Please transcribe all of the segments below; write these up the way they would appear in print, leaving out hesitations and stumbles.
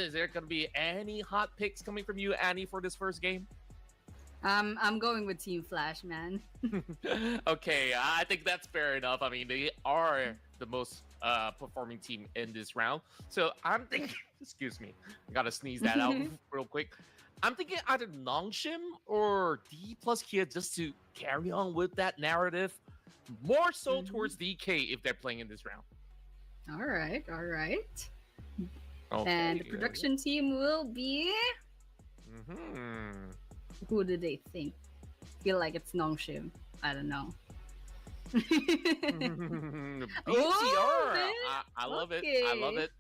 is there going to be any hot picks coming from you, Annie, for this first game? I'm going with Team Flash, man. Okay, I think that's fair enough. I mean, they are the most performing team in this round. So I'm thinking, excuse me, I gotta sneeze that out real quick. I'm thinking either Nongshim or D plus Kia just to carry on with that narrative. More so towards DK if they're playing in this round. All right. Okay. And the production team will be... Who do they think? Feel like it's Nongshim. I don't know. BTR. Oh, I love it. okay. I love it.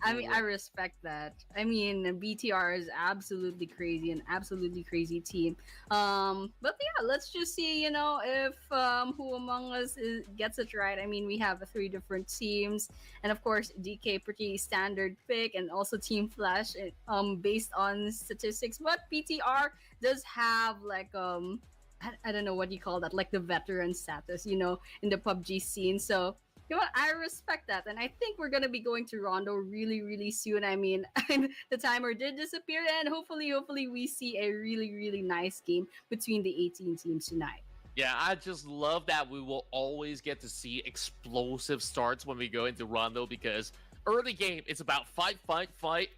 I mean, I respect that. I mean, BTR is absolutely crazy, an absolutely crazy team. But yeah, let's just see, you know, if who among us gets it right. I mean, we have 3 different teams, and of course, DK pretty standard pick, and also Team Flash, based on statistics. But BTR does have like I don't know what you call that, like the veteran status, you know, in the PUBG scene. So, you know what, I respect that. And I think we're going to be going to Rondo really, really soon. I mean, the timer did disappear, and hopefully we see a really, really nice game between the 18 teams tonight. Yeah, I just love that we will always get to see explosive starts when we go into Rondo, because early game, it's about fight,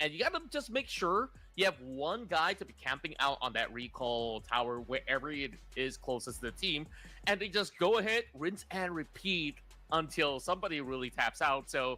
and you gotta just make sure you have one guy to be camping out on that recall tower, wherever it is closest to the team, and they just go ahead, rinse and repeat until somebody really taps out. So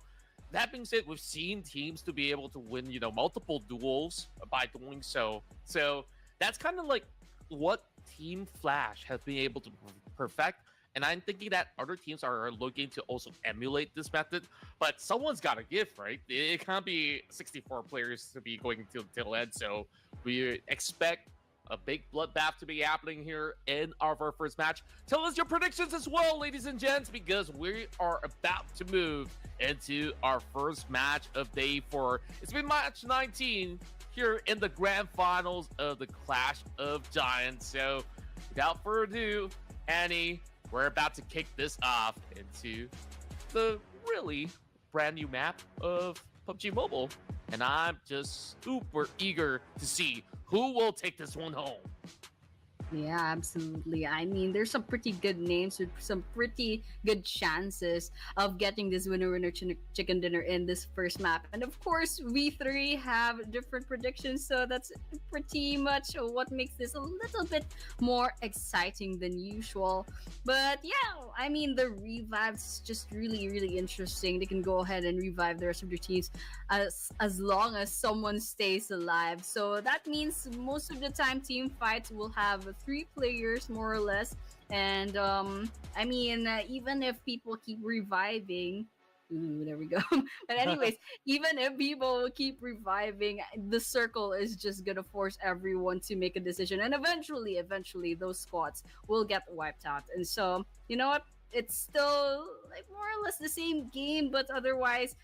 that being said, we've seen teams to be able to win, you know, multiple duels by doing so. So that's kind of like what Team Flash has been able to perfect. And I'm thinking that other teams are looking to also emulate this method, but someone's got to give, right? It can't be 64 players to be going till end. So we expect a big bloodbath to be happening here in our first match. Tell us your predictions as well, ladies and gents, because we are about to move into our first match of day 4. It's been match 19 here in the grand finals of the Clash of Giants. So without further ado, Annie, we're about to kick this off into the really brand new map of PUBG Mobile. And I'm just super eager to see who will take this one home. Yeah, absolutely. I mean, there's some pretty good names with some pretty good chances of getting this winner chicken dinner in this first map. And of course, we 3 have different predictions, so that's pretty much what makes this a little bit more exciting than usual. But yeah, I mean, the revives just really, really interesting. They can go ahead and revive the rest of their teams as long as someone stays alive. So that means most of the time team fights will have 3 players more or less, and I mean, even if people keep reviving, there we go. But anyways, even if people keep reviving, the circle is just gonna force everyone to make a decision, and eventually those squads will get wiped out. And so, you know what, it's still like more or less the same game, but otherwise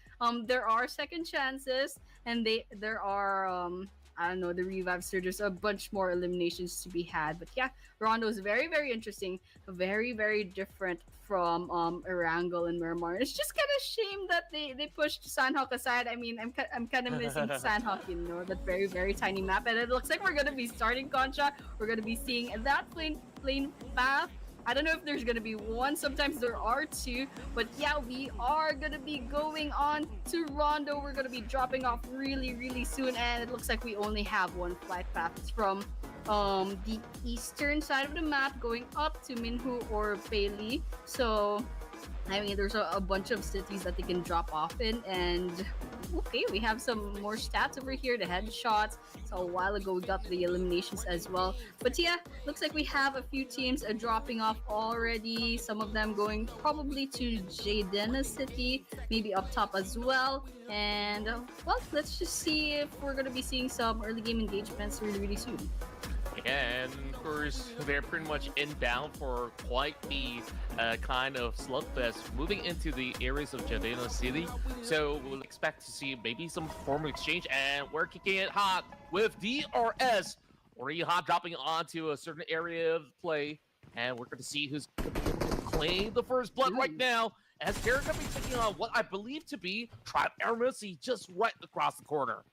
there are second chances, and there are I don't know, the revives. So there's a bunch more eliminations to be had. But yeah, Rondo is very, very interesting. Very, very different from Erangel and Miramar. It's just kind of shame that they pushed Sandhawk aside. I mean, I'm kind of missing Sandhawk, you know, that very, very tiny map. And it looks like we're going to be starting Concha. We're going to be seeing that plain path. I don't know if there's gonna be one, sometimes there are 2, but yeah, we are gonna be going on to Rondo. We're gonna be dropping off really, really soon, and it looks like we only have one flight path. It's from the eastern side of the map going up to Minhu or Bailey. So I mean, there's a bunch of cities that they can drop off in, and okay, we have some more stats over here, the headshots. So a while ago we got the eliminations as well. But yeah, looks like we have a few teams dropping off already. Some of them going probably to Jaden City, maybe up top as well. And well, let's just see if we're going to be seeing some early game engagements really, really soon. And of course, they're pretty much inbound for quite the kind of slugfest moving into the areas of Jadena City. So we'll expect to see maybe some form of exchange, and we're kicking it hot with DRS. Already hot dropping onto a certain area of play, and we're going to see who's going to claim the first blood right now. as they're going to be taking on what I believe to be Tribe Air Mercy just right across the corner.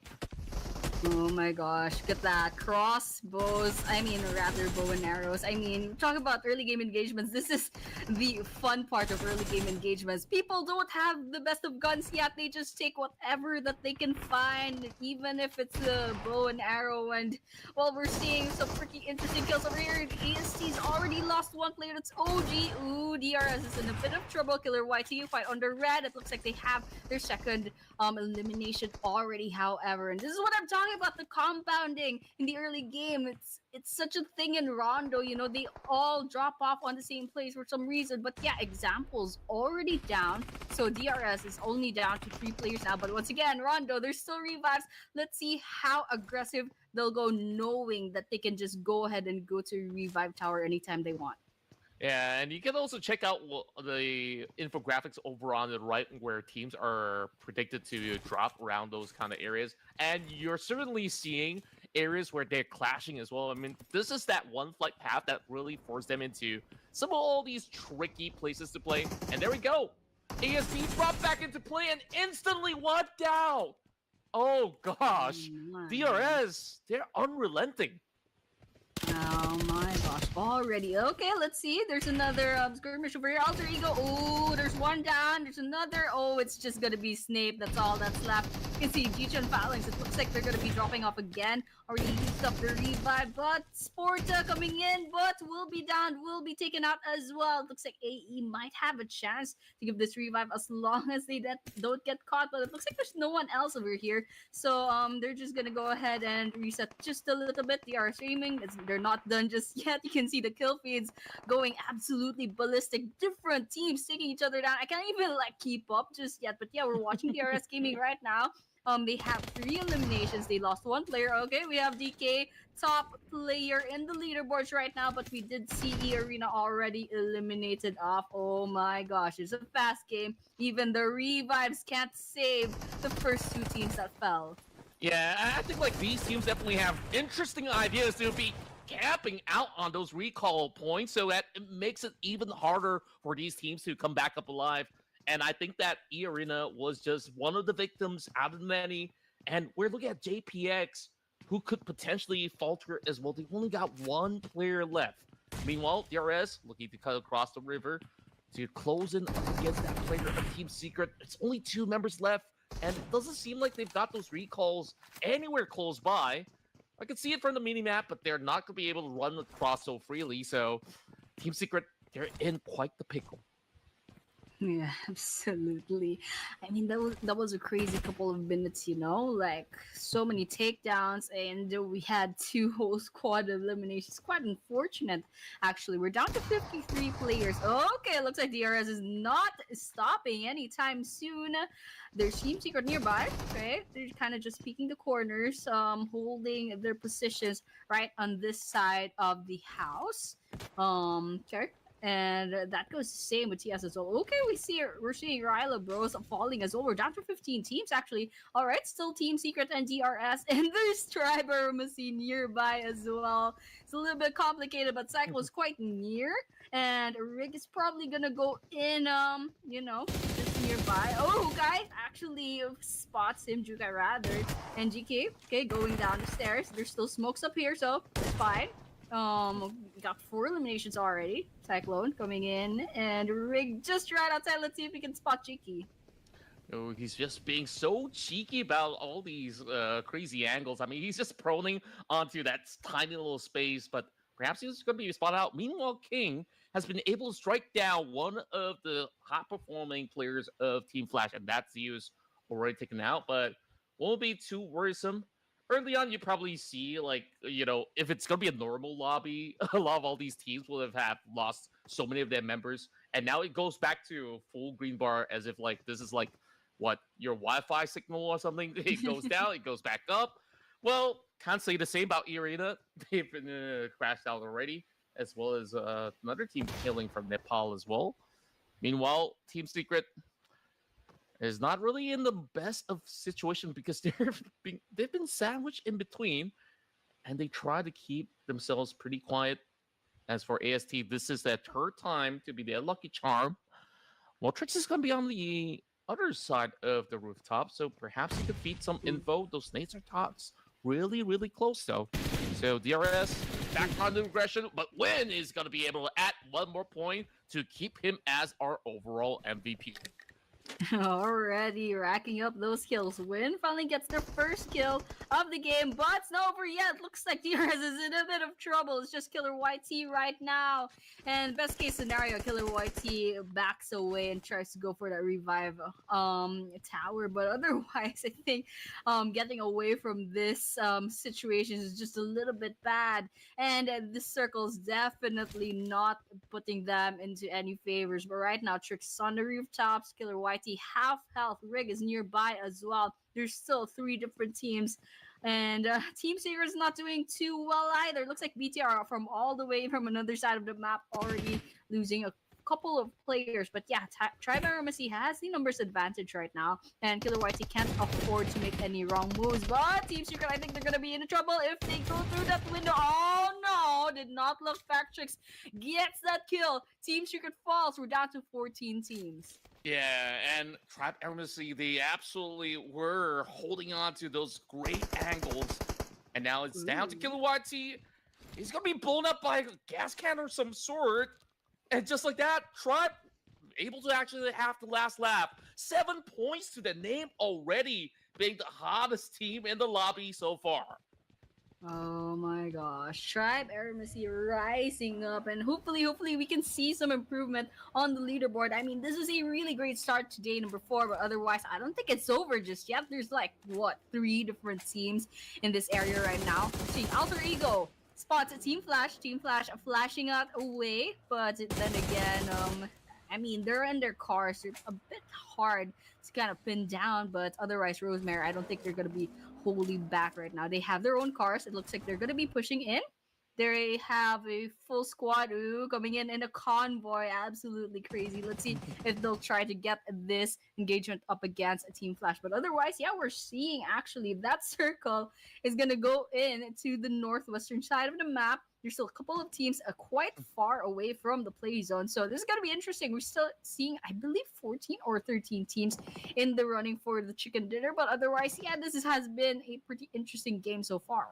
Oh my gosh, get that crossbows. I mean, rather bow and arrows. I mean, talk about early game engagements. This is the fun part of early game engagements. People don't have the best of guns yet. They just take whatever that they can find, even if it's a bow and arrow. And well, we're seeing some pretty interesting kills over here. AST's already lost one player. That's OG. Ooh, DRS is in a bit of trouble. Killer YTU fight under red. It looks like they have their second elimination already, however. And this is what I'm talking about, the compounding in the early game. It's such a thing in Rondo, you know, they all drop off on the same place for some reason. But yeah, examples already down. So DRS is only down to 3 players now. But once again, Rondo, there's still revives. Let's see how aggressive they'll go, knowing that they can just go ahead and go to revive tower anytime they want. Yeah, and you can also check out the infographics over on the right where teams are predicted to drop around those kind of areas. And you're certainly seeing areas where they're clashing as well. I mean, this is that one flight path that really forced them into some of all these tricky places to play. And there we go. ASP brought back into play and instantly wiped out. Oh gosh. DRS, they're unrelenting. Oh my gosh, already. Okay, let's see. There's another skirmish over here. Alter Ego. Oh, there's one down. There's another. Oh, it's just gonna be Snape. That's all that's left. You can see G-Chun Phalanx. It looks like they're gonna be dropping off again. Already used up the revive, but Sporta coming in, but will be down, will be taken out as well. It looks like AE might have a chance to give this revive as long as they don't get caught, but it looks like there's no one else over here. So they're just gonna go ahead and reset just a little bit. They are streaming. They're not done just yet. You can see the kill feeds going absolutely ballistic. Different teams taking each other down. I can't even like keep up just yet. But yeah, we're watching DRS Gaming right now. They have 3 eliminations. They lost 1 player. Okay, we have DK, top player in the leaderboards right now, but we did see E Arena already eliminated off. Oh my gosh, it's a fast game. Even the revives can't save the first 2 teams that fell. Yeah, I think like these teams definitely have interesting ideas to be camping out on those recall points, so that it makes it even harder for these teams to come back up alive. And I think that E Arena was just one of the victims out of many. And we're looking at JPX, who could potentially falter as well. They've only got 1 player left. Meanwhile, DRS looking to cut across the river to close in against that player of Team Secret. It's only 2 members left, and it doesn't seem like they've got those recalls anywhere close by. I can see it from the minimap, but they're not going to be able to run across so freely. So Team Secret, they're in quite the pickle. Yeah, absolutely. I mean, that was a crazy couple of minutes, you know, like so many takedowns, and we had 2 whole squad eliminations. Quite unfortunate, actually. We're down to 53 players. Okay, looks like DRS is not stopping anytime soon. There's Team Secret nearby. Okay, they're kind of just peeking the corners, holding their positions right on this side of the house. Okay. And that goes the same with TS as well. Okay, we're seeing Ryla Bros falling as well. We're down to 15 teams actually. All right, still Team Secret and DRS, and there's Triber Machine nearby as well. It's a little bit complicated, but Cycle is quite near, and Rig is probably gonna go in. You know, just nearby. Oh, guys, actually spots him, Jukai rather, and GK. Okay, going down the stairs. There's still smokes up here, so it's fine. We got 4 eliminations already. Cyclone coming in, and Rig just right outside. Let's see if we can spot Cheeky. Oh, he's just being so cheeky about all these crazy angles. I mean, he's just proning onto that tiny little space, but perhaps he's going to be spotted out. Meanwhile, King has been able to strike down one of the hot-performing players of Team Flash, and that's Zeus already taken out, but won't be too worrisome. Early on, you probably see, like, you know, if it's going to be a normal lobby, a lot of all these teams will have lost so many of their members. And now it goes back to full green bar as if, like, this is, like, what, your Wi-Fi signal or something? It goes down, it goes back up. Well, can't say the same about Irina. They've been crashed out already, as well as another team killing from Nepal as well. Meanwhile, Team Secret is not really in the best of situation because they've been sandwiched in between, and they try to keep themselves pretty quiet. As for AST, this is their 3rd time to be their lucky charm. Well, Trix is going to be on the other side of the rooftop, so perhaps he could feed some info. Those nades are tots really, really close, though. So DRS, back on the aggression, but Win is going to be able to add one more point to keep him as our overall MVP. Already racking up those kills. Win finally gets their first kill of the game, but it's not over yet. Looks like DRS is in a bit of trouble. It's just Killer YT right now. And best case scenario, Killer YT backs away and tries to go for that revive tower. But otherwise, I think getting away from this situation is just a little bit bad. And this circle's definitely not putting them into any favors. But right now, Trix on the rooftops, Killer YT half health, Rig is nearby as well. There's still 3 different teams. And Team Sager is not doing too well either. Looks like BTR from all the way from another side of the map already losing a couple of players. But yeah, Tribe RMC has the numbers advantage right now. And Killer YT can't afford to make any wrong moves. But Team Secret, I think they're going to be in trouble if they go through that window. Oh no, did not look back. Trix gets that kill. Team Secret falls. We're down to 14 teams. Yeah, and Tribe Embassy, they absolutely were holding on to those great angles. And now it's down to Killer YT. He's going to be blown up by a gas can or some sort. And just like that, Tribe able to actually have the last lap. 7 points to the name already, being the hottest team in the lobby so far. Oh my gosh. Tribe Eremacy rising up, and hopefully we can see some improvement on the leaderboard. I mean, this is a really great start to day number 4, but otherwise I don't think it's over just yet. There's like, what, 3 different teams in this area right now. Let's see, Alter Ego spots a Team Flash flashing out away, but then again, I mean, they're in their cars, so it's a bit hard to kind of pin down, but otherwise, Rosemary, I don't think they're going to be wholly back right now. They have their own cars. It looks like they're going to be pushing in. They have a full squad coming in a convoy. Absolutely crazy. Let's see if they'll try to get this engagement up against a Team Flash. But otherwise, yeah, we're seeing actually that circle is going to go in to the northwestern side of the map. There's still a couple of teams quite far away from the play zone. So this is going to be interesting. We're still seeing, I believe, 14 or 13 teams in the running for the chicken dinner. But otherwise, yeah, has been a pretty interesting game so far.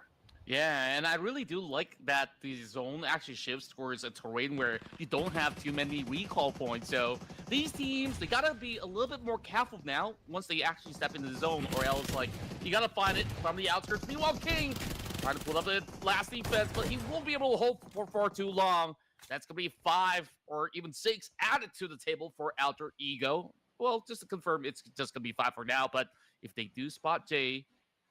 Yeah, and I really do like that the zone actually shifts towards a terrain where you don't have too many recall points. So these teams, they gotta be a little bit more careful now once they actually step into the zone, or else, like, you gotta find it from the outskirts. Meanwhile, King trying to pull up the last defense, but he won't be able to hold for far too long. That's gonna be 5 or even 6 added to the table for Alter Ego. Well, just to confirm, it's just gonna be 5 for now, but if they do spot Jay,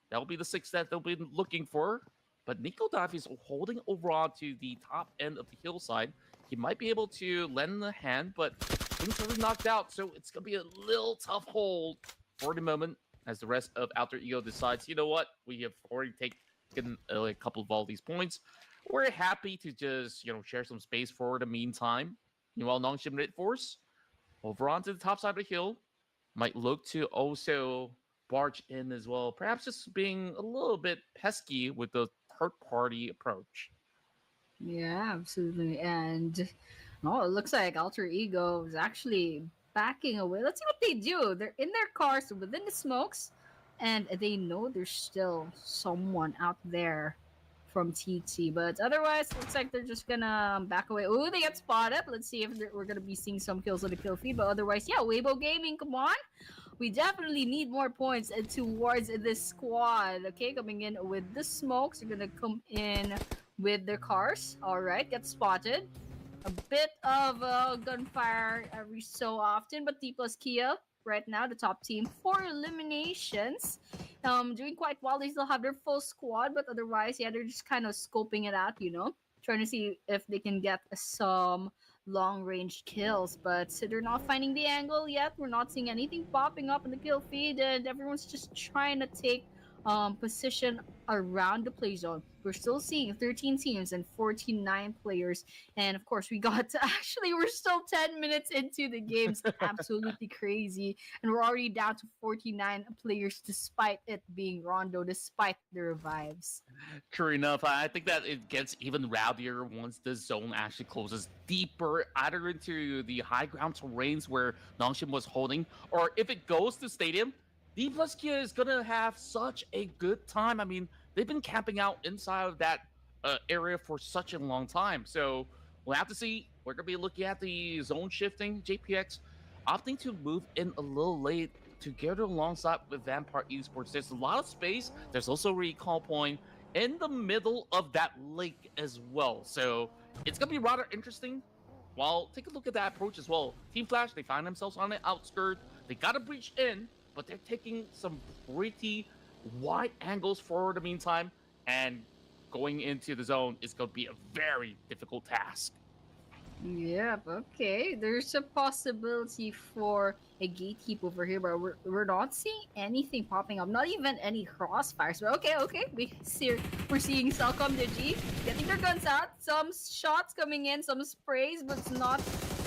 that'll be the 6 that they'll be looking for. But Nico Dive is holding over on to the top end of the hillside. He might be able to lend a hand, but things are knocked out, so it's going to be a little tough hold for the moment as the rest of Alter Ego decides, you know what, we have already taken a couple of all these points. We're happy to just, share some space for the meantime. Meanwhile, Non-Shimmered Force over onto the top side of the hill might look to also barge in as well. Perhaps just being a little bit pesky with the third-party approach. Yeah, absolutely. And it looks like Alter Ego is actually backing away. Let's see what they do. They're in their cars within the smokes, and they know there's still someone out there from TT. But otherwise, looks like they're just gonna back away. Oh, they get spotted. Let's see if we're gonna be seeing some kills on the kill feed. But otherwise, yeah, Weibo Gaming, come on. We definitely need more points towards this squad. Okay, coming in with the smokes. They're gonna come in with their cars. All right, get spotted. A bit of gunfire every so often, but T plus Kia right now, the top team for eliminations. Doing quite well. They still have their full squad, but otherwise, yeah, they're just kind of scoping it out, trying to see if they can get some long-range kills, but they're not finding the angle yet. We're not seeing anything popping up in the kill feed, and everyone's just trying to take position around the play zone. We're still seeing 13 teams and 49 players. And of course, we got to actually, we're still 10 minutes into the game. It's absolutely crazy. And we're already down to 49 players despite it being Rondo, despite the revives. True enough, I think that it gets even rowdier once the zone actually closes deeper, either into the high ground terrains where Nongshim was holding, or if it goes to stadium, D plus Kia is gonna have such a good time. I mean, they've been camping out inside of that area for such a long time, so we'll have to see. We're gonna be looking at the zone shifting. JPX opting to move in a little late together alongside with Vampire Esports. There's a lot of space. There's also a recall point in the middle of that lake as well. So it's going to be rather interesting. Well, take a look at that approach as well. Team Flash, they find themselves on the outskirts. They got to breach in, but they're taking some pretty wide angles for the meantime. And going into the zone is going to be a very difficult task. Yep, okay. There's a possibility for a gatekeep over here, but we're not seeing anything popping up. Not even any crossfires. But okay. We're seeing Celcom Digi getting their guns out. Some shots coming in, some sprays, but it's not.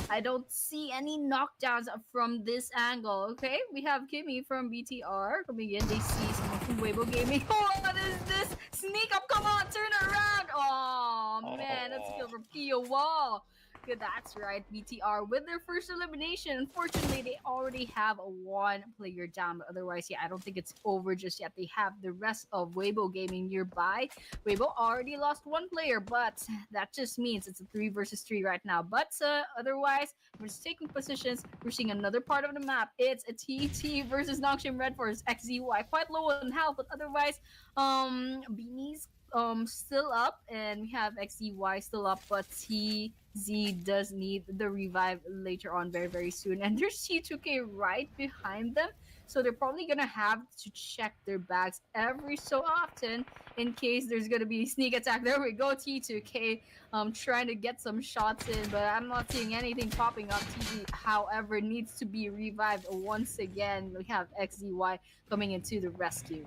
I don't see any knockdowns from this angle. Okay, we have Kimmy from BTR coming in. They see someone from Weibo Gaming. Oh, what is this? Sneak up, come on, turn around. Oh man, that's a kill from Pio Wall. Good, that's right, BTR with their first elimination. Unfortunately, they already have a one player down, but otherwise, yeah, I don't think it's over just yet. They have the rest of Weibo Gaming nearby. Weibo already lost one player, but that just means it's a 3 versus 3 right now. But otherwise, we're just taking positions. We're seeing another part of the map. It's a TT versus Nongshim Red Force XZY, quite low on health, but otherwise, Beanie's still up, and we have XZY still up, but TZ does need the revive later on very, very soon. And there's C2K right behind them, so they're probably gonna have to check their bags every so often in case there's gonna be sneak attack. There we go, T2K trying to get some shots in, but I'm not seeing anything popping up. TZ, however, needs to be revived once again. We have XZY coming into the rescue.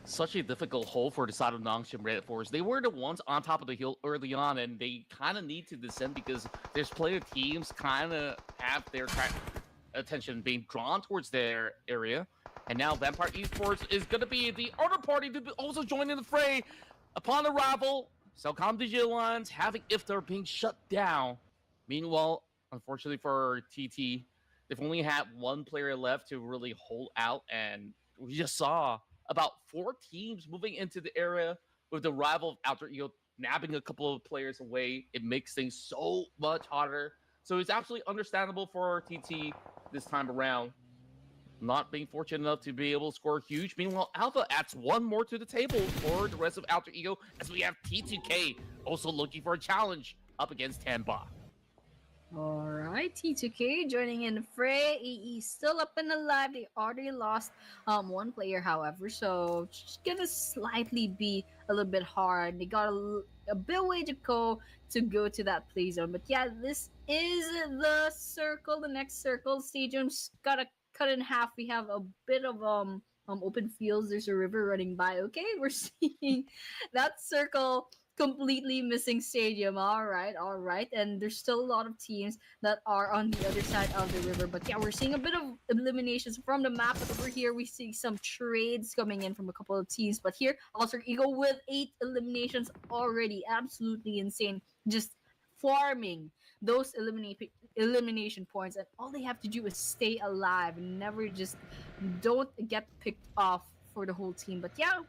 Such a difficult hole for the side of Nongshim Red Force. They were the ones on top of the hill early on, and they kind of need to descend because there's player teams kind of have their attention being drawn towards their area. And now Vampire Esports is going to be the other party to also join in the fray. Upon arrival, Celcom Digital Alliance having Iftar being shut down. Meanwhile, unfortunately for TT, they've only had one player left to really hold out, and we just saw about 4 teams moving into the area with the rival of Alter Ego nabbing a couple of players away. It makes things so much harder. So it's absolutely understandable for TT this time around, not being fortunate enough to be able to score huge. Meanwhile, Alpha adds one more to the table for the rest of Alter Ego, as we have T2K also looking for a challenge up against Tanba. Alright, T2K joining in the fray. EE still up and alive. They already lost one player, however, so it's gonna slightly be a little bit hard. They got a bit way to go to that play zone. But yeah, this is the circle, the next circle. Stadium's gotta cut in half. We have a bit of open fields. There's a river running by. Okay, we're seeing that circle completely missing stadium. All right, and there's still a lot of teams that are on the other side of the river, but yeah, we're seeing a bit of eliminations from the map. But over here we see some trades coming in from a couple of teams, but here Alter Ego with 8 eliminations already. Absolutely insane, just farming those elimination points, and all they have to do is stay alive and never just don't get picked off for the whole team. But yeah,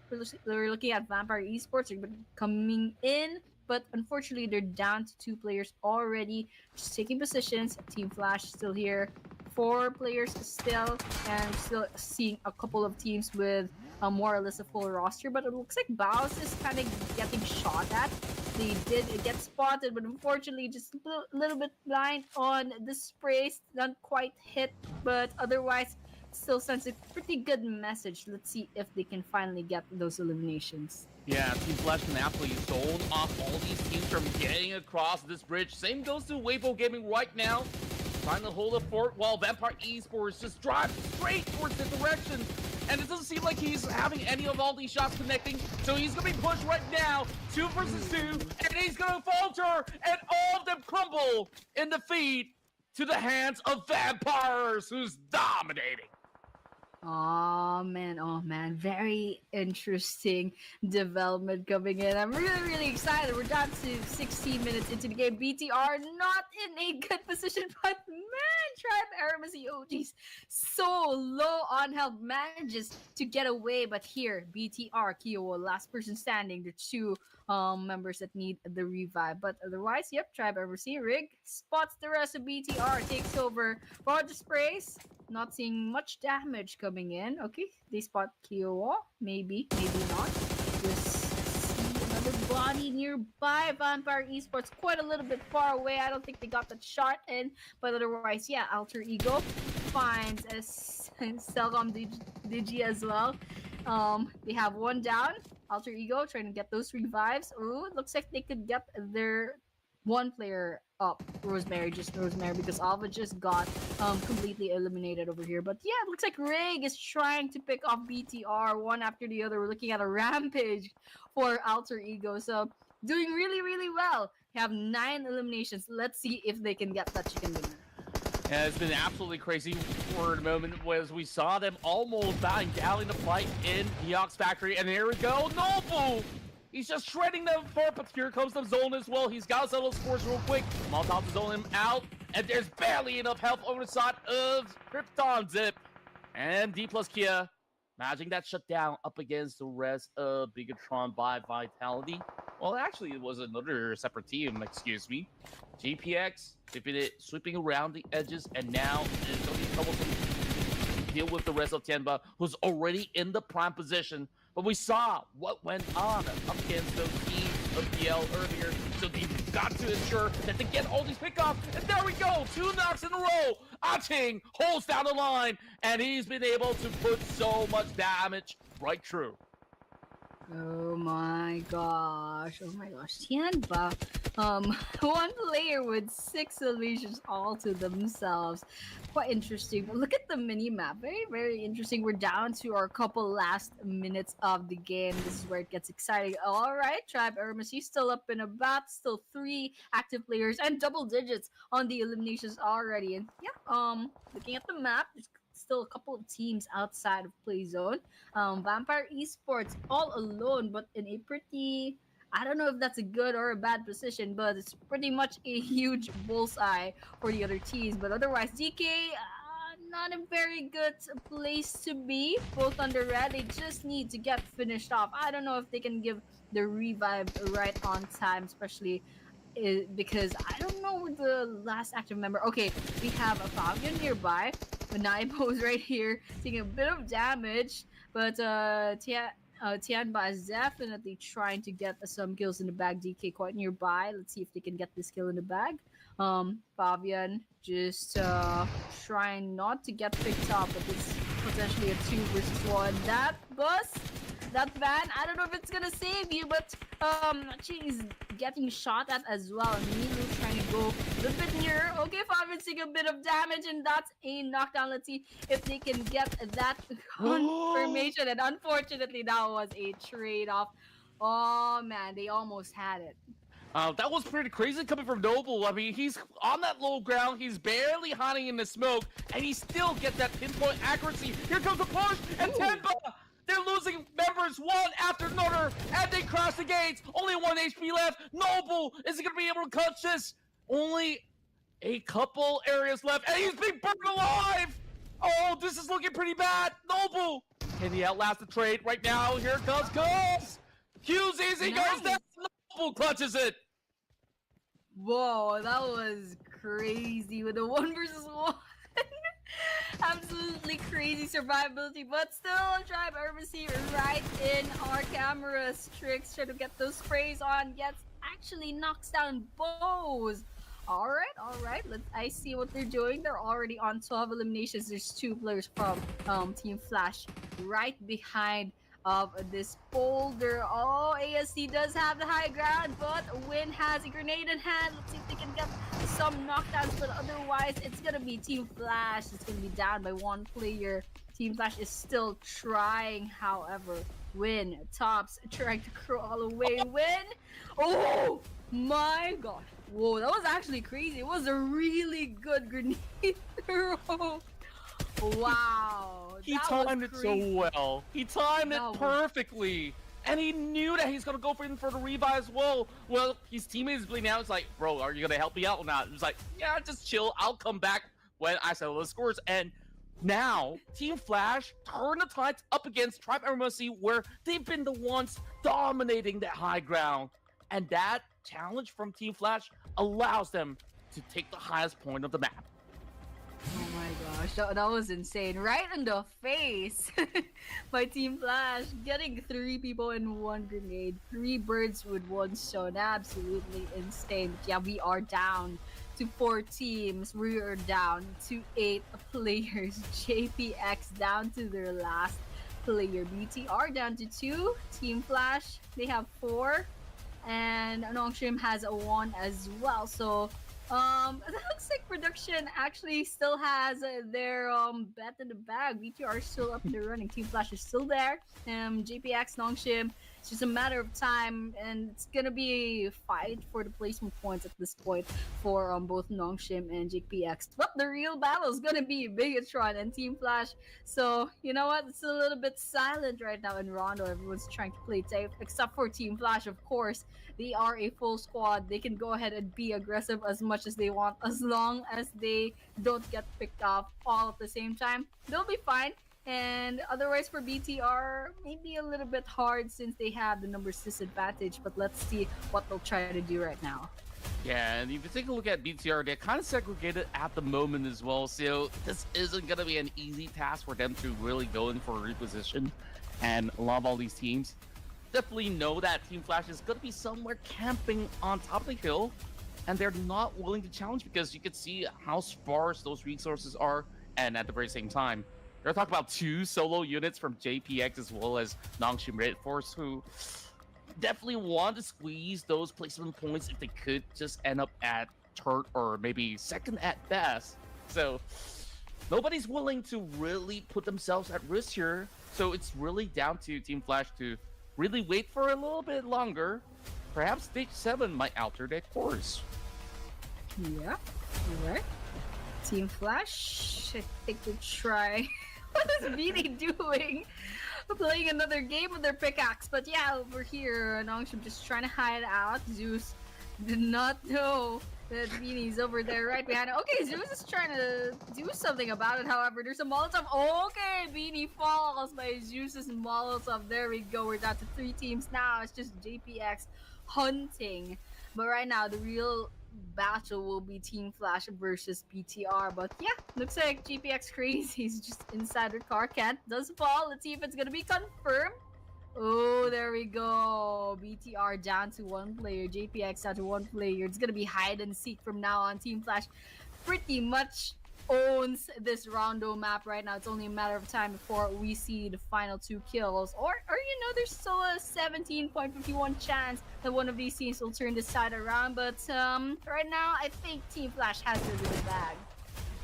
we're looking at Vampire Esports. They're coming in, but unfortunately they're down to 2 players already, just taking positions. Team Flash still here, 4 players still, and still seeing a couple of teams with more or less a full roster. But it looks like Baus is kind of getting shot at. They did get spotted, but unfortunately just a little bit blind on the sprays, not quite hit, but otherwise still sends a pretty good message. Let's see if they can finally get those eliminations. Yeah, Team Flash can absolutely zone off all these teams from getting across this bridge. Same goes to Weibo Gaming right now, trying to hold a fort while Vampire Esports just drive straight towards the direction and it doesn't seem like he's having any of all these shots connecting. So he's gonna be pushed right now, 2 versus 2, and he's gonna falter, and all of them crumble in defeat to the hands of Vampires, who's dominating. Oh man, very interesting development coming in. I'm really excited. We're down to 16 minutes into the game. BTR not in a good position, but man, Tribe Aramacy OGs so low on health, manages to get away. But here, BTR, Kiowa, last person standing, the two members that need the revive. But otherwise, yep, Tribe Aramacy, Rig spots the rest of BTR, takes over, Roger sprays. Not seeing much damage coming in. Okay, they spot Kiowa. Maybe not. Just see another body nearby. Vampire Esports quite a little bit far away. I don't think they got that shot in. But otherwise, yeah, Alter Ego finds a Selcom Digi as well. They have one down. Alter Ego trying to get those revives. Ooh, it looks like they could get their one player up. Rosemary, because Alva just got completely eliminated over here. But yeah, it looks like Rig is trying to pick off BTR one after the other. We're looking at a rampage for Alter Ego. So doing really well. They have 9 eliminations. Let's see if they can get that chicken dinner. And it's been absolutely crazy for a moment as we saw them almost bowing down in the fight in the Ox Factory. And here we go, Nobu! He's just shredding them apart, but here comes the zone as well. He's got to settle scores real quick. Molotov to zone him out, and there's barely enough health over the side of Krypton Zip. And D plus Kia managing that shutdown up against the rest of Bigatron by Vitality. Well, actually, it was another separate team, excuse me. GPX sweeping around the edges, and now it's going to be troublesome to deal with the rest of Tianba, who's already in the prime position. But we saw what went on up against those teams of PL earlier, so they've got to ensure that they get all these pickoffs. And there we go, 2 knocks in a row. Aching holds down the line, and he's been able to put so much damage right through. Oh my gosh. Tianba. One player with 6 eliminations all to themselves. Quite interesting. But look at the mini map. Very interesting. We're down to our couple last minutes of the game. This is where it gets exciting. All right, Tribe Aramacy still up in a bat. Still 3 active players and double digits on the eliminations already. And yeah, looking at the map, there's still a couple of teams outside of play zone. Vampire Esports all alone, but in a pretty, I don't know if that's a good or a bad position, but it's pretty much a huge bullseye for the other teams. But otherwise, DK, not a very good place to be. Both on the red, they just need to get finished off. I don't know if they can give the revive right on time, especially because I don't know the last active member. Okay, we have a Falcon nearby. Naibo is right here, taking a bit of damage, but Tianba is definitely trying to get some kills in the bag. DK quite nearby. Let's see if they can get this kill in the bag. Fabian just trying not to get picked up, but it's potentially a 2 versus 1. That bus, that van, I don't know if it's gonna save you, but she's getting shot at as well. And Milo trying to go a little bit nearer. Okay, Fabian's taking a bit of damage, and that's a knockdown. Let's see if they can get that confirmation. And unfortunately, that was a trade-off. Oh man, they almost had it. That was pretty crazy coming from Noble. I mean, he's on that low ground. He's barely hiding in the smoke, and he still gets that pinpoint accuracy. Here comes the push, and Tenba! They're losing members one after another, and they crash the gates. Only 1 HP left. Noble is going to be able to clutch this. Only a couple areas left, and he's being burned alive. Oh, this is looking pretty bad. Noble, can he outlast the trade right now? Here comes Cubs. QZZ goes down. Noble clutches it. Whoa, that was crazy with the 1 versus 1. Absolutely crazy survivability, but still Tribe Aramacy right in our cameras. Tricks trying to get those sprays on, gets actually knocks down bows. All right. I see what they're doing. They're already on 12 eliminations. There's 2 players from Team Flash right behind of this boulder. Oh, ASC does have the high ground, but Win has a grenade in hand. Let's see if they can get some knockdowns, but otherwise it's gonna be Team Flash. It's gonna be down by 1 player. Team Flash is still trying, however. Win. Tops trying to crawl away. Win. Oh my gosh. Whoa, that was actually crazy. It was a really good grenade throw. Wow. He that timed was it so crazy. well. He timed it That was- perfectly. And he knew that he's gonna go for the revive as well. Well, his teammate is bleeding out. It's like, bro, are you gonna help me out or not? It's like, yeah, just chill. I'll come back when I settle the scores. And now, Team Flash turn the tides up against Tribe MMC, where they've been the ones dominating that high ground. And that challenge from Team Flash allows them to take the highest point of the map. Oh my gosh, that was insane. Right in the face by Team Flash, getting 3 people in 1 grenade, 3 birds with 1 stone. Absolutely insane. But yeah, we are down to 4 teams. We are down to 8 players. JPX down to their last player. BTR down to 2. Team Flash, they have 4. And Nongshim has a 1 as well. So that looks like production actually still has their bet in the bag. BTR is still up and running. Team Flash is still there. JPX, Nongshim. It's just a matter of time, and it's gonna be a fight for the placement points at this point for both Nongshim and JPX. But the real battle is gonna be Bigatron and Team Flash. So you know what? It's a little bit silent right now in Rondo. Everyone's trying to play safe, except for Team Flash, of course. They are a full squad. They can go ahead and be aggressive as much as they want, as long as they don't get picked off all at the same time. They'll be fine. And otherwise for BTR, maybe a little bit hard since they have the numbers disadvantage, but let's see what they'll try to do right now. Yeah, and if you take a look at BTR, they're kind of segregated at the moment as well, so this isn't going to be an easy task for them to really go in for a reposition. And a lot of all these teams definitely know that Team Flash is going to be somewhere camping on top of the hill, and they're not willing to challenge because you can see how sparse those resources are, and at the very same time, they're talking about 2 solo units from JPX as well as Nongshim Red Force, who definitely want to squeeze those placement points if they could just end up at third or maybe second at best. So nobody's willing to really put themselves at risk here. So it's really down to Team Flash to really wait for a little bit longer. Perhaps stage 7 might alter their course. Yeah, alright. Team Flash, I think we'll try. What is Beanie doing? Playing another game with their pickaxe. But yeah, over here, Nongshim just trying to hide out. Zeus did not know that Beanie's over there right behind it. Okay, Zeus is trying to do something about it. However, there's a Molotov. Okay, Beanie falls by Zeus's Molotov. There we go. We're down to 3 teams now. It's just JPX hunting. But right now, the real battle will be Team Flash versus BTR. But yeah, looks like GPX Crazy is just inside her car. Kent does fall. Let's see if it's gonna be confirmed. Oh, there we go. BTR down to 1 player. JPX down to 1 player. It's gonna be hide and seek from now on. Team Flash pretty much owns this Rondo map right now. It's only a matter of time before we see the final 2 kills. Or you know, there's still a 17.51 chance that one of these teams will turn this side around. But right now, I think Team Flash has it in the bag.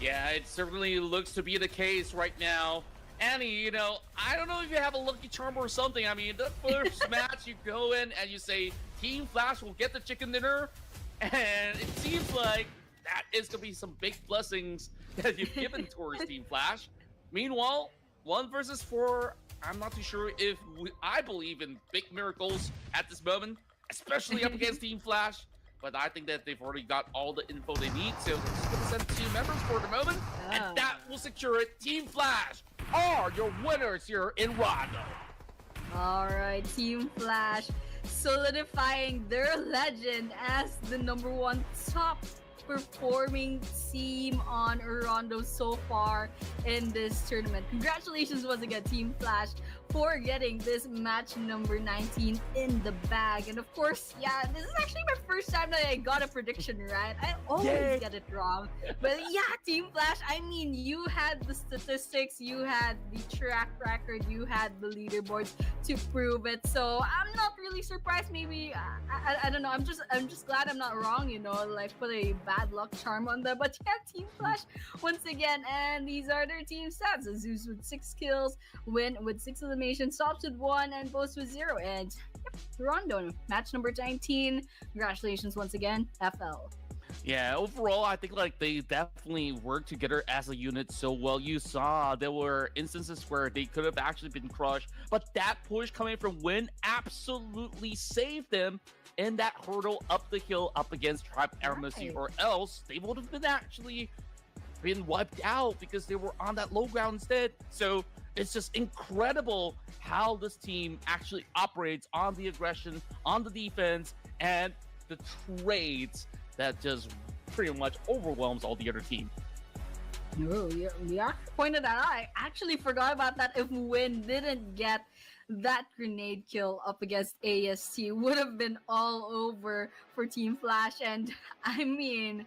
Yeah, it certainly looks to be the case right now. Annie, you know, I don't know if you have a lucky charm or something. I mean, the first match you go in and you say, Team Flash will get the chicken dinner. And it seems like that is going to be some big blessings that you've given towards Team Flash. Meanwhile, 1 versus 4, I'm not too sure if I believe in big miracles at this moment, especially up against Team Flash. But I think that they've already got all the info they need, so they're just going to send 2 members for the moment, and that will secure it. Team Flash are your winners here in Rondo. Alright, Team Flash solidifying their legend as the #1 top performing team on Rondo so far in this tournament. Congratulations once again, Team Flash, for getting this match number 19 in the bag. And of course, yeah, this is actually my first time that I got a prediction right. I always Yay. get it wrong. But yeah, Team Flash, I mean, you had the statistics, you had the track record, you had the leaderboards to prove it. So I'm not really surprised. Maybe I don't know. I'm just glad I'm not wrong. You know, like put a bad luck charm on them. But yeah, Team Flash once again, and these are their team stats: Zeus with 6 kills, Win with 6 eliminations, Stops with 1, and Boast with 0. And yep, Rondo, match number 19. Congratulations once again, FL. Yeah, overall, I think like they definitely worked together as a unit so well. You saw there were instances where they could have actually been crushed, but that push coming from Win absolutely saved them in that hurdle up the hill up against Tribe Armacy, Right. or else they would have been actually been wiped out because they were on that low ground instead. So it's just incredible how this team actually operates on the aggression, on the defense, and the trades that just pretty much overwhelms all the other team. Oh, yeah, pointed that out. I actually forgot about that. If Win didn't get that grenade kill up against AST, would have been all over for Team Flash. And I mean,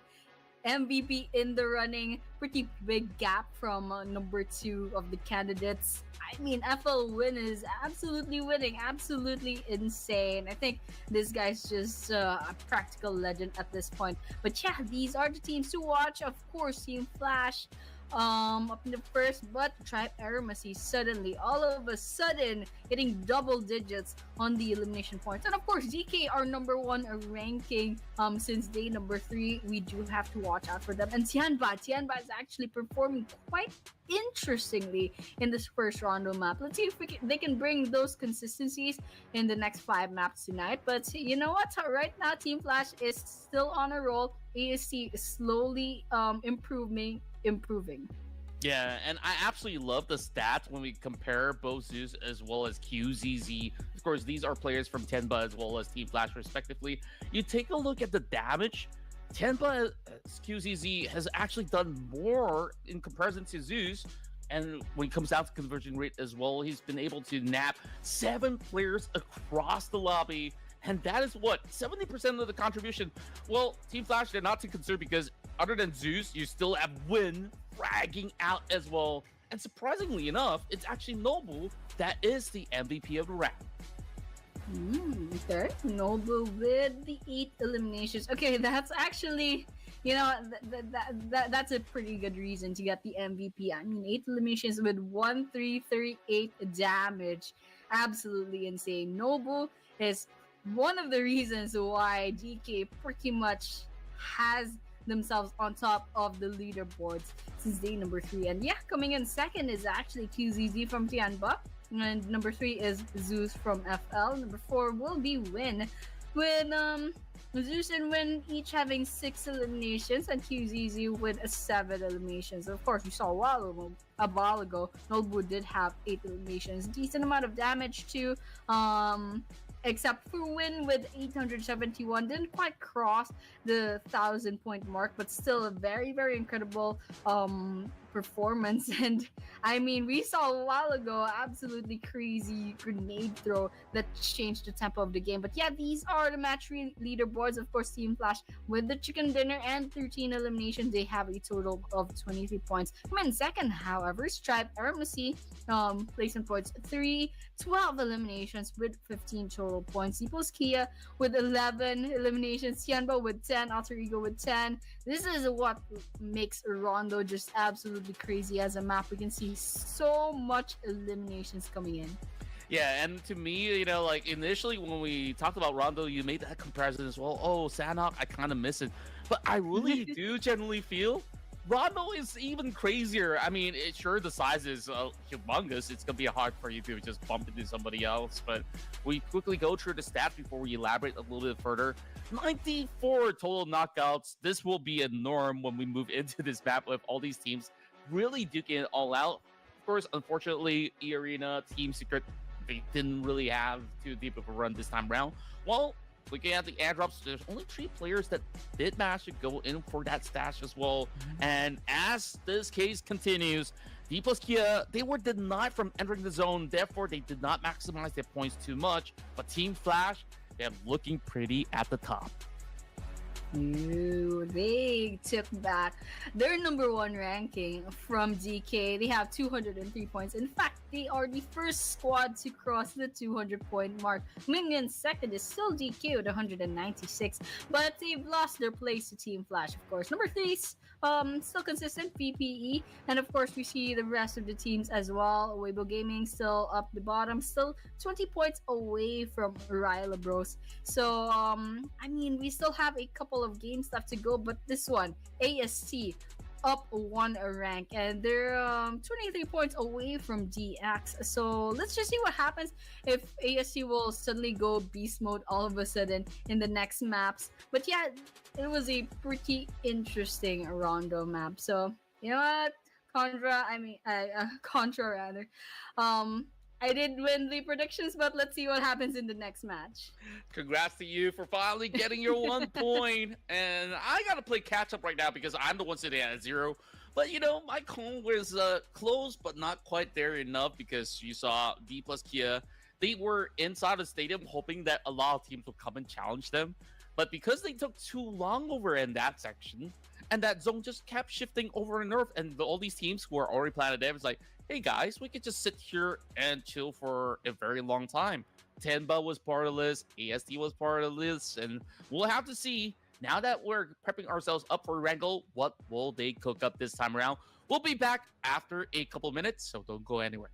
MVP in the running, pretty big gap from number 2 of the candidates. I mean, FL Win is absolutely winning, absolutely insane. I think this guy's just a practical legend at this point. But yeah, these are the teams to watch. Of course, Team Flash up in the first, but Tribe Armacy suddenly, all of a sudden, hitting double digits on the elimination points. And of course, DK, our number 1 ranking since day number 3, we do have to watch out for them. And Tianba is actually performing quite interestingly in this first Rondo map. Let's see if they can bring those consistencies in the next 5 maps tonight. But you know what? Right now, Team Flash is still on a roll. ASC is slowly improving. Yeah, and I absolutely love the stats when we compare both Zeus as well as QZZ. Of course, these are players from Tenba as well as Team Flash, respectively. You take a look at the damage. Tenba QZZ has actually done more in comparison to Zeus. And when it comes down to conversion rate as well, he's been able to nab 7 players across the lobby. And that is what? 70% of the contribution. Well, Team Flash, they're not too concerned because other than Zeus, you still have Win fragging out as well. And surprisingly enough, it's actually Noble that is the MVP of the round. Okay. Noble with the 8 eliminations. Okay, that's actually, you know, that's a pretty good reason to get the MVP. I mean, 8 eliminations with 1338 damage. Absolutely insane. Noble is one of the reasons why DK pretty much has themselves on top of the leaderboards since day number 3. And yeah, coming in second is actually QZZ from Tianba. And number 3 is Zeus from FL. Number 4 will be Win, with Zeus and Win each having 6 eliminations, and QZZ with 7 eliminations. Of course, we saw a while ago, Nobu did have 8 eliminations. Decent amount of damage too. Except for Win with 871, didn't quite cross the 1,000 point mark, but still a very, very incredible performance. And I mean, we saw a while ago absolutely crazy grenade throw that changed the tempo of the game. But yeah, these are the match leaderboards. Of course, Team Flash with the chicken dinner and 13 eliminations, they have a total of 23 points. Come in second, however, Stripe Armacy, placement points 3, 12 eliminations with 15 total points. Equals Kia with 11 eliminations, Tianba with 10, Alter Ego with 10. This is what makes Rondo just absolutely crazy as a map. We can see so much eliminations coming in. Yeah, and to me, you know, like initially when we talked about Rondo, you made that comparison as well. Oh, Sanhok, I kind of miss it. But I really do generally feel Rondo is even crazier. I mean, sure, the size is humongous. It's going to be hard for you to just bump into somebody else. But we quickly go through the stats before we elaborate a little bit further. 94 total knockouts. This will be a norm when we move into this map with all these teams really duking it all out. Of course, unfortunately, E-Arena, Team Secret, they didn't really have too deep of a run this time around. Well, looking at the airdrops, there's only 3 players that did manage to go in for that stash as well. And as this case continues, D plus Kia, they were denied from entering the zone, therefore they did not maximize their points too much. But Team Flash, they're looking pretty at the top. Ooh, they took back their number one ranking from DK. They have 203 points. In fact, they are the first squad to cross the 200-point mark. Minion second is still DK with 196, but they've lost their place to Team Flash, of course. Number three is still consistent, PPE, and of course we see the rest of the teams as well. Weibo Gaming still up the bottom, still 20 points away from Ryla Bros. So I mean, we still have a couple of games left to go, but this one, AST up one rank, and they're 23 points away from DX. So let's just see what happens if AST will suddenly go beast mode all of a sudden in the next maps. But yeah, it was a pretty interesting Rondo map. So you know what, Contra rather. I did win the predictions, but let's see what happens in the next match. Congrats to you for finally getting your 1 point. And I got to play catch up right now because I'm the one sitting at 0. But, you know, my call was close, but not quite there enough because you saw D plus Kia. They were inside the stadium hoping that a lot of teams would come and challenge them. But because they took too long over in that section, and that zone just kept shifting over and over, and all these teams who are already planted there, it's like, hey guys, we could just sit here and chill for a very long time. Tenba was part of this, AST was part of this, and we'll have to see, now that we're prepping ourselves up for Wrangle, what will they cook up this time around? We'll be back after a couple minutes, so don't go anywhere.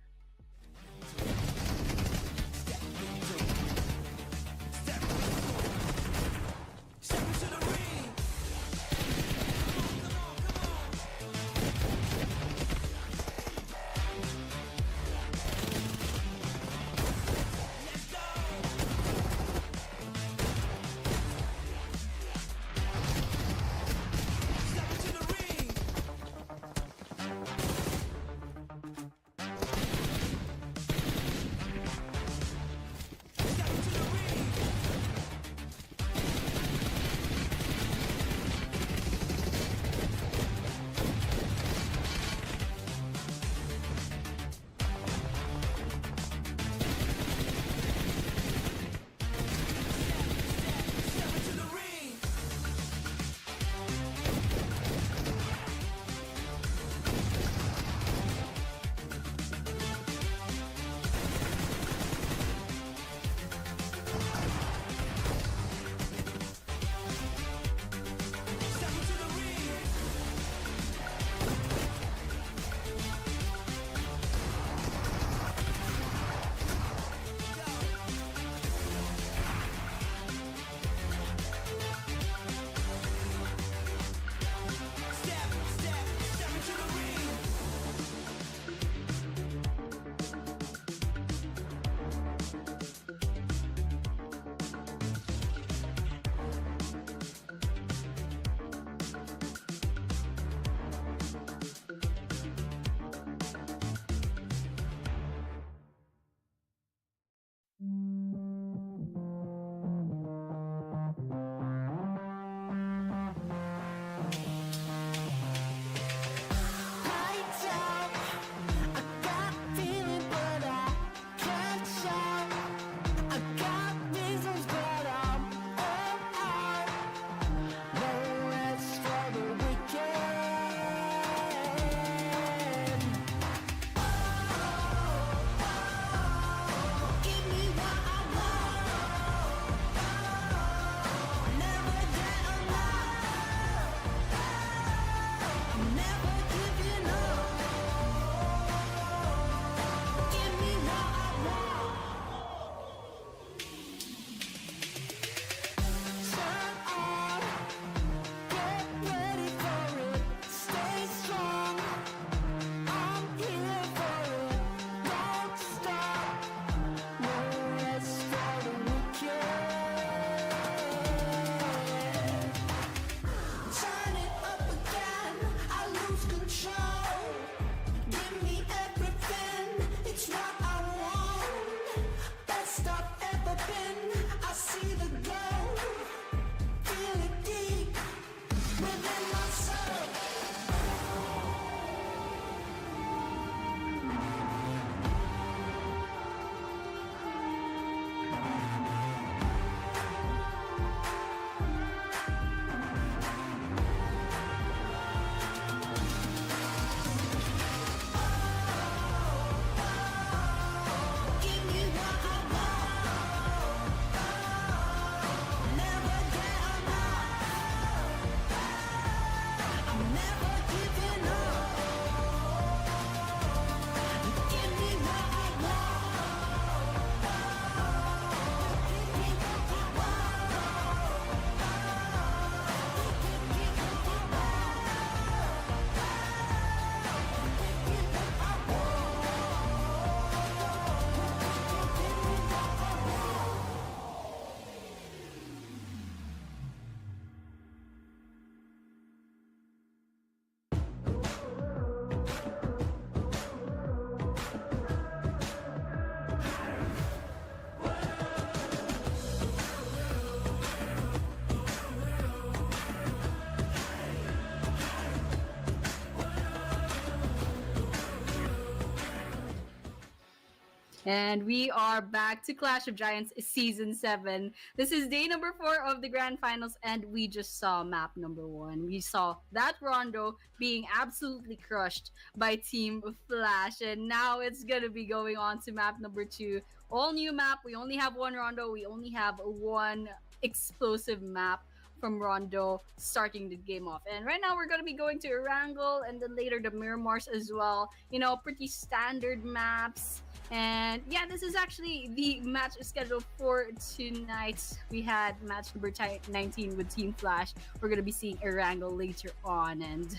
And we are back to Clash of Giants Season 7. This is day number 4 of the Grand Finals, and we just saw map number 1. We saw that Rondo being absolutely crushed by Team Flash, and now it's gonna be going on to map number 2. All new map. We only have one Rondo, we only have one explosive map from Rondo starting the game off. And right now we're going to be going to Erangel and then later the Miramars as well. You know, pretty standard maps. And yeah, this is actually the match schedule for tonight. We had match number 19 with Team Flash. We're going to be seeing Erangel later on. And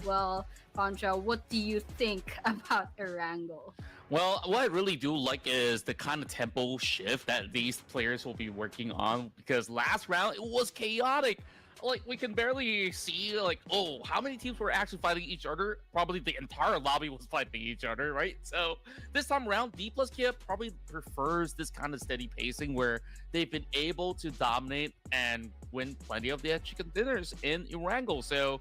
well, Contra, what do you think about Erangel? Well, what I really do like is the kind of tempo shift that these players will be working on, because last round it was chaotic. Like, we can barely see, like, oh, how many teams were actually fighting each other? Probably the entire lobby was fighting each other, right? So this time around, D plus Kia probably prefers this kind of steady pacing where they've been able to dominate and win plenty of their chicken dinners in Erangel. So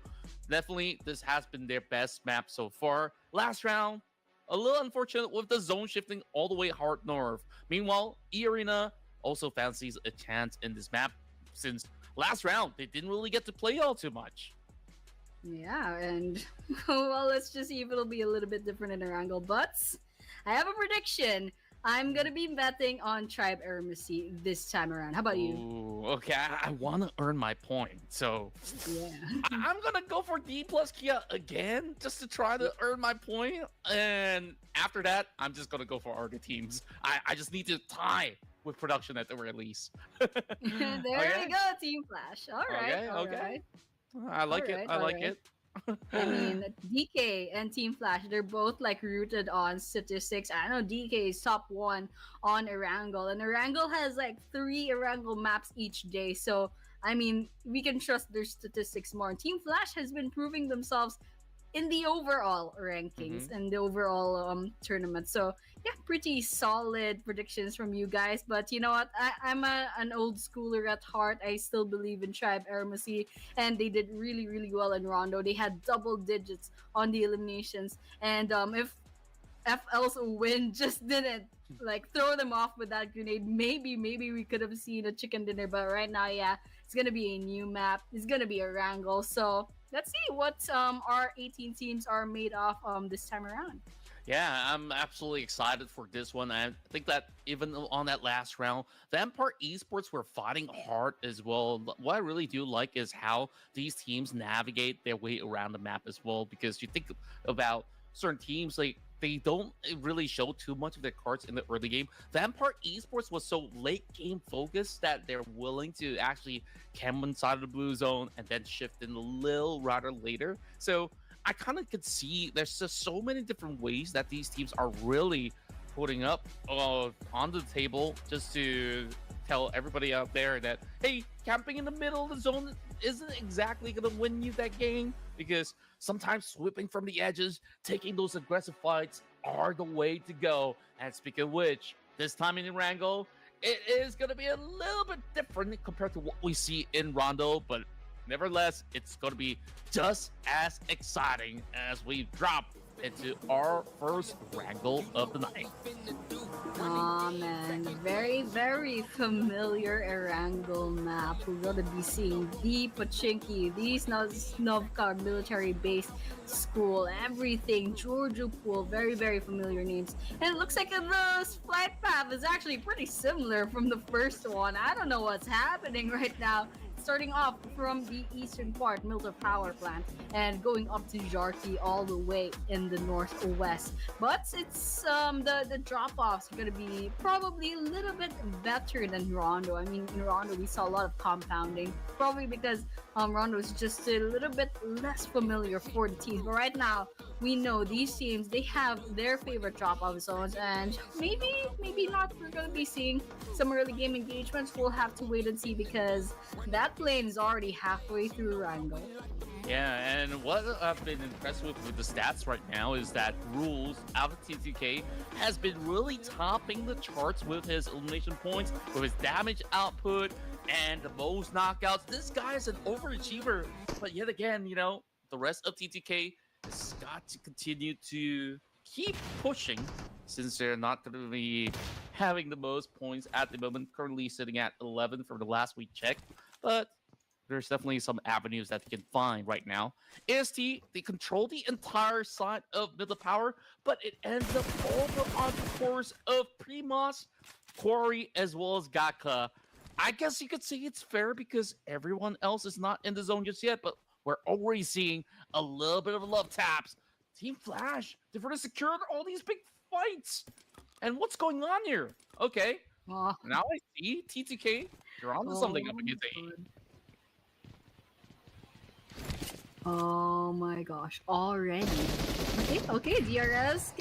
definitely this has been their best map so far. Last round, a little unfortunate with the zone shifting all the way hard north. Meanwhile, E-Arena also fancies a chance in this map since last round they didn't really get to play all too much. Yeah, and well, let's just see if it'll be a little bit different in Erangel. But I have a prediction. I'm gonna be betting on Tribe Ermacy this time around. How about you? Ooh, okay, I want to earn my point, so Yeah. I'm gonna go for D plus Kia again just to try to earn my point, and after that, I'm just gonna go for other teams. I just need to tie with production at the release. There we go, Team Flash. All right. Okay. I like it. I like it. I mean, DK and Team Flash, they're both like rooted on statistics. I know DK is top 1 on Erangel, and Erangel has like 3 Erangel maps each day. So, I mean, we can trust their statistics more. And Team Flash has been proving themselves in the overall rankings and the overall tournament. So, yeah, pretty solid predictions from you guys. But you know what? I'm an old schooler at heart. I still believe in Tribe Ermacy, and they did really, really well in Rondo. They had double digits on the eliminations. And if FL's win just didn't like throw them off with that grenade, maybe we could have seen a chicken dinner. But right now, yeah, it's gonna be a new map. It's gonna be a Erangel. So let's see what our 18 teams are made of this time around. Yeah, I'm absolutely excited for this one. I think that even on that last round, Vampire Esports were fighting hard as well. What I really do like is how these teams navigate their way around the map as well, because you think about certain teams, like, they don't really show too much of their cards in the early game. Vampire Esports was so late game focused that they're willing to actually camp inside of the blue zone and then shift in a little rather later. So I kind of could see there's just so many different ways that these teams are really putting up on the table just to tell everybody out there that, hey, camping in the middle of the zone isn't exactly going to win you that game, because sometimes sweeping from the edges, taking those aggressive fights are the way to go. And speaking of which, this time in Erangel, it is going to be a little bit different compared to what we see in Rondo, but nevertheless, it's going to be just as exciting as we drop into our first Wrangle of the night. Aw, man. Very, very familiar Erangel map. We're gonna be seeing the Pachinki, the Snovka military base school, everything. Georgia Pool, very, very familiar names. And it looks like the flight path is actually pretty similar from the first one. I don't know what's happening right now. Starting off from the eastern part, Milter Power Plant, and going up to Jarki all the way in the northwest. But it's the drop-offs are gonna be probably a little bit better than Rondo. I mean, in Rondo we saw a lot of compounding, probably because Rondo is just a little bit less familiar for the teams. But right now, we know these teams, they have their favorite drop-off zones, and maybe not. We're gonna be seeing some early game engagements. We'll have to wait and see, because that lane is already halfway through Wrangle. Yeah, and what I've been impressed with the stats right now is that Rules out of TTK has been really topping the charts with his elimination points, with his damage output, and the most knockouts. This guy is an overachiever, but yet again, you know, the rest of TTK has got to continue to keep pushing since they're not going to be having the most points at the moment, currently sitting at 11 from the last we checked. But there's definitely some avenues that they can find right now. AST, they control the entire side of middle power, but it ends up over on the course of Primos, Quarry, as well as Gaka. I guess you could say it's fair because everyone else is not in the zone just yet, but we're already seeing a little bit of love taps. Team Flash, they've already secured all these big fights. And what's going on here? Okay, Oh, now I see T2K. You're onto something up against AE. good. Oh my gosh, already. Okay, DRS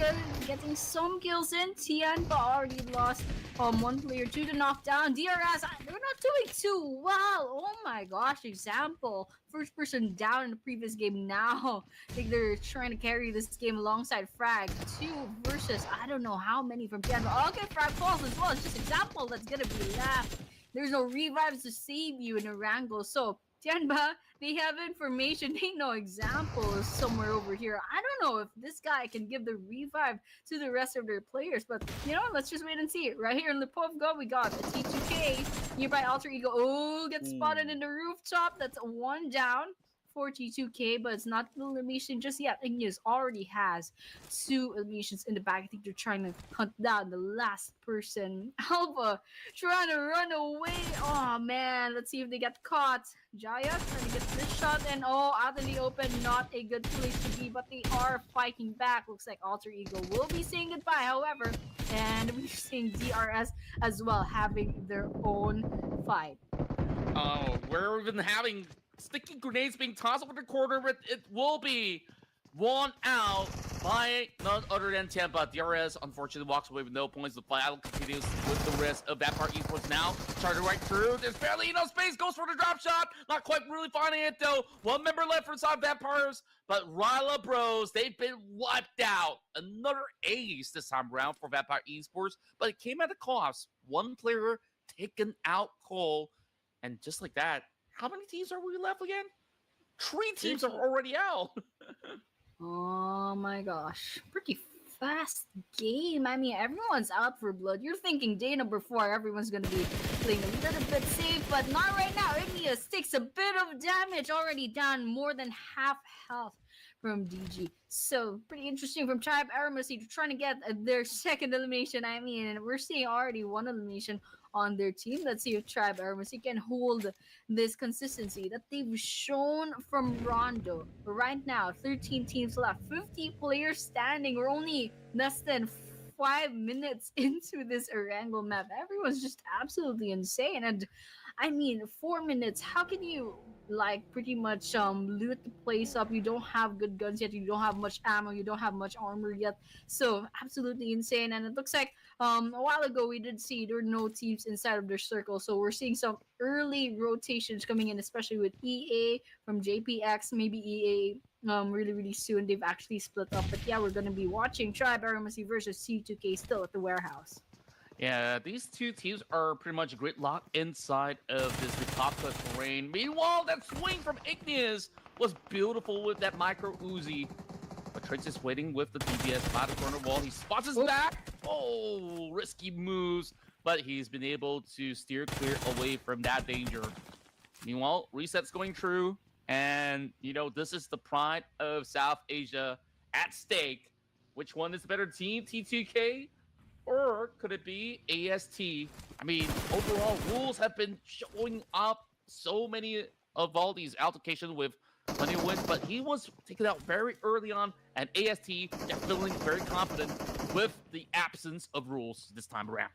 getting some kills in. Tian, but already lost one player to the knockdown. DRS, they're not doing too well. Oh my gosh, example. First person down in the previous game now. I think they're trying to carry this game alongside Frag. 2 versus, I don't know how many from Tian. Okay, Frag falls as well. It's just example that's gonna be left. There's no revives to save you in a wrangle. So, Tianba, they have information. They know example is somewhere over here. I don't know if this guy can give the revive to the rest of their players, but you know, let's just wait and see. Right here in the Lipovka, we got a T2K nearby Alter Ego. Oh, gets spotted in the rooftop. That's 1 down for T2K, but it's not the elimination just yet. Igneous already has 2 eliminations in the bag. I think they're trying to hunt down the last person. Alpha trying to run away. Oh man, let's see if they get caught. Jaya trying to get this shot, and out in the open, not a good place to be, but they are fighting back. Looks like Alter Ego will be saying goodbye, however, and we're seeing DRS as well having their own fight. Oh, we're even having sticky grenades being tossed over the corner, but it will be won out by none other than Tampa. DRS unfortunately walks away with no points. The battle continues with the rest of Vampire Esports now. Charging right through. There's barely enough space. Goes for the drop shot. Not quite really finding it though. 1 member left for side Vampires, but Ryla Bros, they've been wiped out. Another ace this time around for Vampire Esports, but it came at a cost. 1 player taken out Cole, and just like that, how many teams are we left again? 3 teams are already out. Oh my gosh. Pretty fast game. I mean, everyone's out for blood. You're thinking day number 4, everyone's going to be playing a little bit safe, but not right now. Igneous takes a bit of damage, already down more than half health from DG. So, pretty interesting from Tribe Aramacy trying to get their second elimination. I mean, we're seeing already 1 elimination on their team. Let's see if Tribe Aramacy can hold this consistency that they've shown from Rondo. Right now, 13 teams left, 50 players standing. We're only less than 5 minutes into this Erangel map. Everyone's just absolutely insane. And I mean, 4 minutes, how can you like pretty much loot the place up? You don't have good guns yet, you don't have much ammo, you don't have much armor yet. So absolutely insane. And it looks like a while ago we did see there were no teams inside of their circle. So we're seeing some early rotations coming in, especially with EA from JPX, maybe EA really soon. They've actually split up. But yeah, we're gonna be watching Tribe Aramacy versus C2K still at the warehouse. Yeah, these 2 teams are pretty much gridlock inside of this Lipovka terrain. Meanwhile, that swing from Igneous was beautiful with that micro Uzi. But Trix is waiting with the DBS by the corner wall. He spots his back. Oh, risky moves. But he's been able to steer clear away from that danger. Meanwhile, reset's going through. And, you know, this is the pride of South Asia at stake. Which one is the better team, T2K? Or could it be AST? I mean, overall, rules have been showing up so many of all these altercations with plenty of wins, but he was taken out very early on, and AST is feeling very confident with the absence of rules this time around.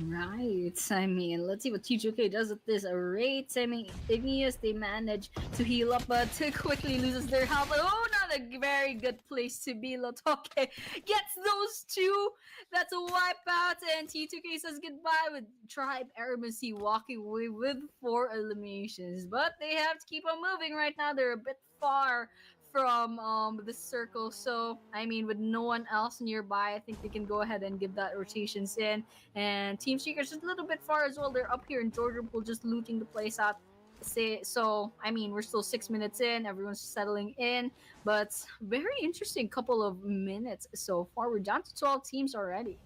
Right. I mean, let's see what T2K does with this rate. I mean, Igneous, they manage to heal up, but quickly loses their health. Oh, not a very good place to be. Lotoke gets those 2. That's a wipeout, and T2K says goodbye with Tribe Aramacy walking away with 4 eliminations. But they have to keep on moving right now. They're a bit far from the circle, so I mean, with no one else nearby, I think they can go ahead and give that rotations in. And Team Seekers just a little bit far as well. They're up here in Georgia Pool just looting the place out. I mean, we're still 6 minutes in. Everyone's settling in, but very interesting couple of minutes so far. We're down to 12 teams already.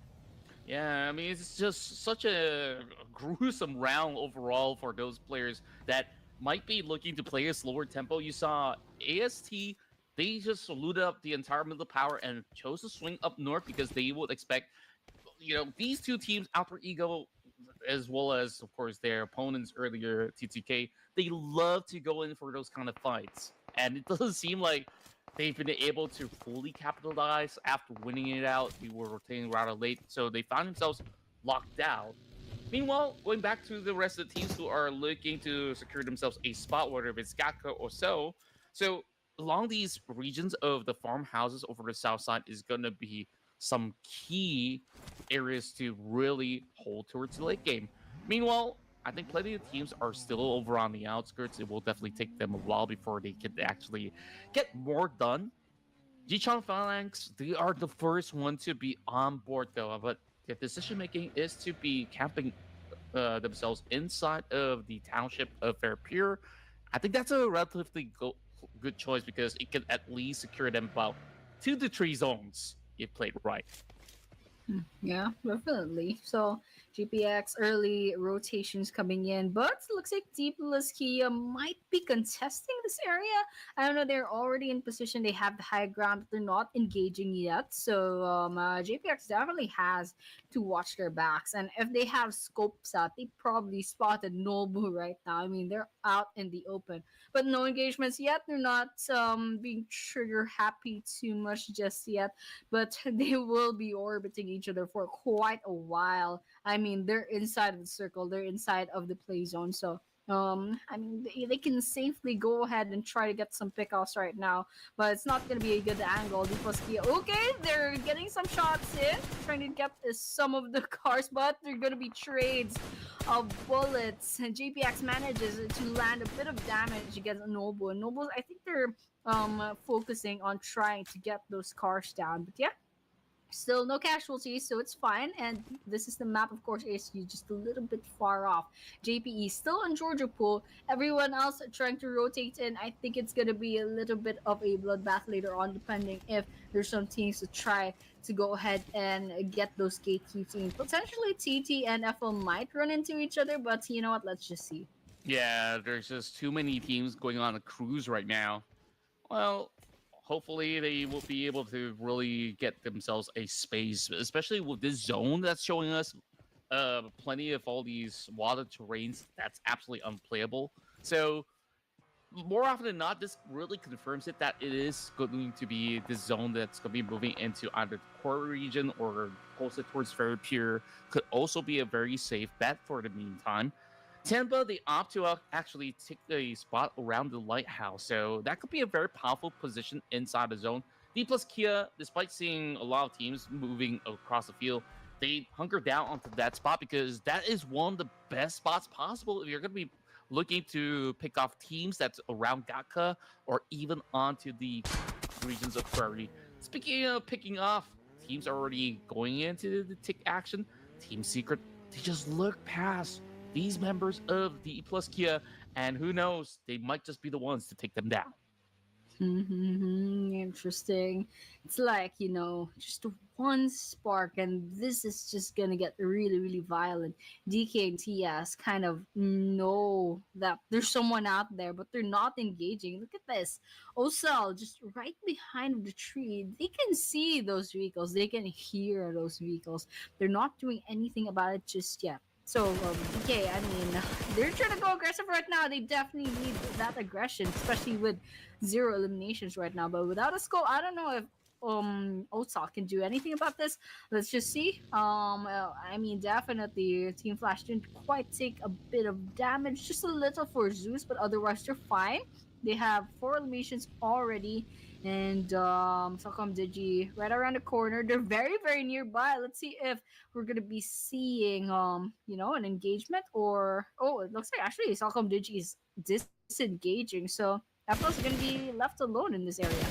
Yeah, I mean, it's just such a gruesome round overall for those players that might be looking to play a slower tempo. You saw AST, they just looted up the entire middle power and chose to swing up north because they would expect, these two teams, Alter Ego, as well as, of course, their opponents earlier, TTK, they love to go in for those kind of fights. And it doesn't seem like they've been able to fully capitalize after winning it out. They were rotating rather late, so they found themselves locked out. Meanwhile, going back to the rest of the teams who are looking to secure themselves a spot, whether it's Gakka or so along these regions of the farmhouses over the south side is going to be some key areas to really hold towards the late game. Meanwhile, I think plenty of teams are still over on the outskirts. It will definitely take them a while before they can actually get more done. Jichon Phalanx, they are the first one to be on board though, but the decision making is to be camping themselves inside of the township of Fairpier. I think that's a relatively good choice because it can at least secure them about 2 to 3 zones if played right. Yeah, definitely. So GPX early rotations coming in, but looks like Deep Kia might be contesting this area. I don't know. They're already in position. They have the high ground, but they're not engaging yet. So GPX definitely has to watch their backs, and if they have scopes out, they probably spotted Nobu right now. I mean, they're out in the open, but no engagements yet. They're not being trigger happy too much just yet, but they will be orbiting each other for quite a while. I mean, they're inside of the circle, they're inside of the play zone, so I mean, they can safely go ahead and try to get some pickoffs right now, but it's not going to be a good angle. Okay, they're getting some shots in, trying to get some of the cars, but they're going to be trades of bullets. And GPX manages to land a bit of damage against Noble. And Noble, I think they're focusing on trying to get those cars down. But yeah, still no casualties, so it's fine. And this is the map, of course, ASU just a little bit far off. JPE still on Georgia Pool. Everyone else trying to rotate in. I think it's gonna be a little bit of a bloodbath later on, depending if there's some teams to try to go ahead and get those gatekeeping. Potentially TT and FL might run into each other, but you know what? Let's just see. Yeah, there's just too many teams going on a cruise right now. Well, hopefully they will be able to really get themselves a space, especially with this zone that's showing us plenty of all these water terrains that's absolutely unplayable. So more often than not, this really confirms it that it is going to be the zone that's going to be moving into either the core region or closer towards Fairy Pier. Could also be a very safe bet for the meantime. Tampa, they opt to actually take a spot around the lighthouse, so that could be a very powerful position inside the zone. D plus Kia, despite seeing a lot of teams moving across the field, they hunker down onto that spot because that is one of the best spots possible if you're going to be looking to pick off teams that's around Gakka or even onto the regions of Prairie. Speaking of picking off, teams are already going into the tick action. Team Secret, they just look past these members of the E plus Kia, and who knows, they might just be the ones to take them down. Interesting. It's like, just one spark, and this is just gonna get really, really violent. DK and TS kind of know that there's someone out there, but they're not engaging. Look at this. Osel just right behind the tree. They can see those vehicles, they can hear those vehicles. They're not doing anything about it just yet. So, DK, I mean, they're trying to go aggressive right now. They definitely need that aggression, especially with 0 eliminations right now. But without a scope, I don't know if Otsal can do anything about this. Let's just see. I mean, definitely Team Flash didn't quite take a bit of damage, just a little for Zeus, but otherwise they're fine. They have 4 eliminations already, and Socom Digi right around the corner. They're very, very nearby. Let's see if we're gonna be seeing an engagement, or it looks like actually Socom Digi is disengaging. So Apple's gonna be left alone in this area.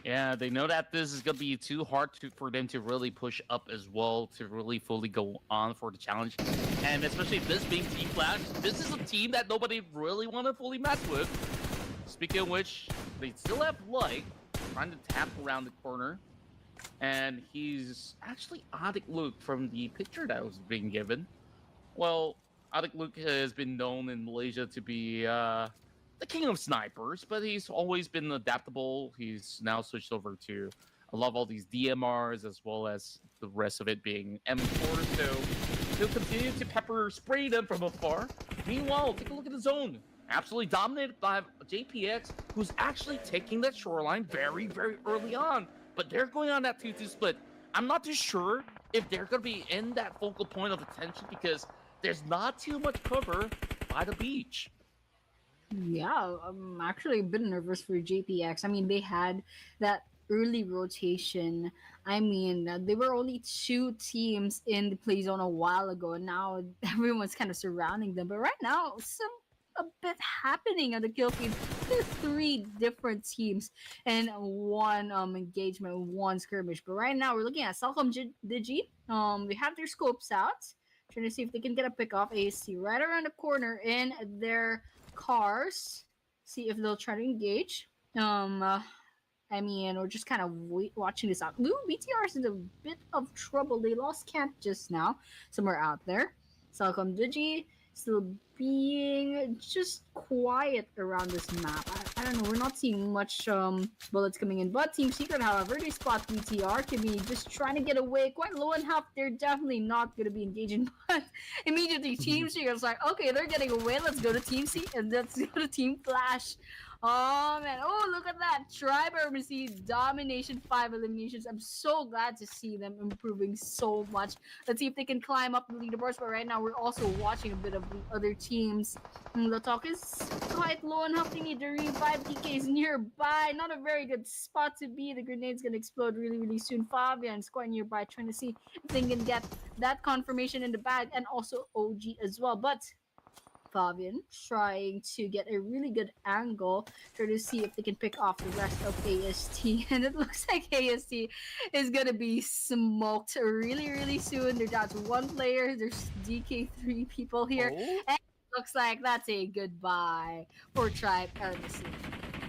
Yeah, they know that this is gonna be too hard for them to really push up as well to really fully go on for the challenge. And especially this being Team Flash, this is a team that nobody really want to fully mess with. Speaking of which, they still have Light trying to tap around the corner. And he's actually Adik Luke from the picture that was being given. Well, Adik Luke has been known in Malaysia to be the king of snipers, but he's always been adaptable. He's now switched over to I love all these DMRs as well as the rest of it being M4. So he'll continue to pepper spray them from afar. Meanwhile, take a look at the zone. Absolutely dominated by JPX, who's actually taking that shoreline very, very early on. But they're going on that 2-2 split. I'm not too sure if they're going to be in that focal point of attention because there's not too much cover by the beach. Yeah, I'm actually a bit nervous for JPX. I mean, they had that early rotation. I mean, they were only two teams in the play zone a while ago, and now everyone's kind of surrounding them. But right now, some a bit happening on the kill feed. There's three different teams and one engagement, one skirmish. But right now, we're looking at Salcom Digi. They have their scopes out, trying to see if they can get a pick off AC right around the corner in their cars. See if they'll try to engage. I mean, we're just kind of watching this out. Ooh, BTR is in a bit of trouble. They lost camp just now, somewhere out there. Salcom Digi still being just quiet around this map. I don't know. We're not seeing much bullets coming in. But Team Secret, however, they spot BTR. Can be just trying to get away. Quite low in health. They're definitely not going to be engaging. But immediately, Team Secret's like, okay, they're getting away. Let's go to Team C and let's go to Team Flash. Oh man! Oh, look at that! Tribe Urbancy domination, 5 eliminations. I'm so glad to see them improving so much. Let's see if they can climb up the leaderboards. But right now, we're also watching a bit of the other teams. The talk is quite low and health. They need to revive. DK is nearby. Not a very good spot to be. The grenade's gonna explode really, really soon. Fabian's quite nearby, trying to see if they can get that confirmation in the bag, and also OG as well. But Fabian trying to get a really good angle, trying to see if they can pick off the rest of AST. And it looks like AST is gonna be smoked really, really soon. They're down to one player. There's DK3 people here. Oh? And it looks like that's a goodbye for Tribe Hermesy.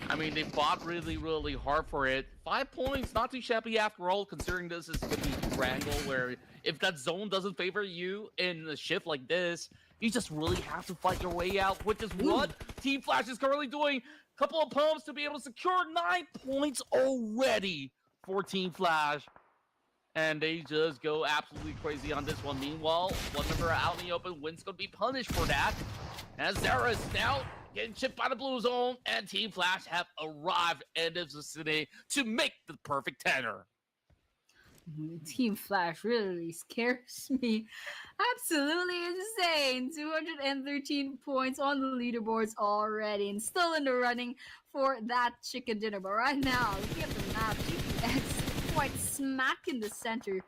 I mean, they fought really, really hard for it. 5 points, not too shabby after all, considering this is going to be a wrangle where if that zone doesn't favor you in a shift like this, you just really have to fight your way out, which is what Team Flash is currently doing. Couple of pumps to be able to secure 9 points already for Team Flash. And they just go absolutely crazy on this one. Meanwhile, one member out in the open, Wynn's going to be punished for that. As Zara is now getting chipped by the blue zone, and Team Flash have arrived in this vicinity to make the perfect tenor. Team Flash really scares me. Absolutely insane. 213 points on the leaderboards already and still in the running for that chicken dinner. But right now, looking at the map, GPS quite smack in the center.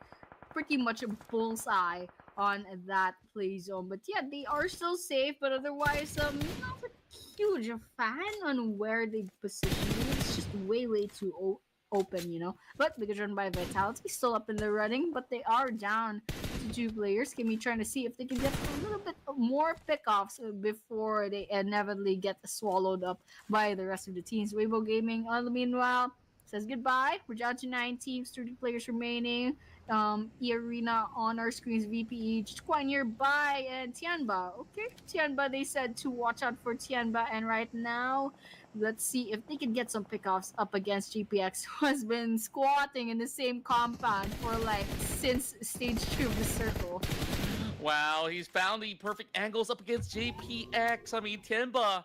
Pretty much a bullseye on that play zone. But yeah, they are still safe, but otherwise, not a huge fan on where they position. It's just way too open, you know. But because run by Vitality, still up in the running, but they are down to 2 players. Can be trying to see if they can get a little bit more pickoffs before they inevitably get swallowed up by the rest of the teams. Weibo Gaming, meanwhile, says goodbye. We're down to 9 teams, 30 players remaining. E-Arena on our screens, VPE just quite nearby, and Tianba. Okay, Tianba, they said to watch out for Tianba, and right now, let's see if they can get some pickoffs up against GPX, who has been squatting in the same compound for like since stage 2 of the circle. Wow, he's found the perfect angles up against JPX. I mean, Tianba,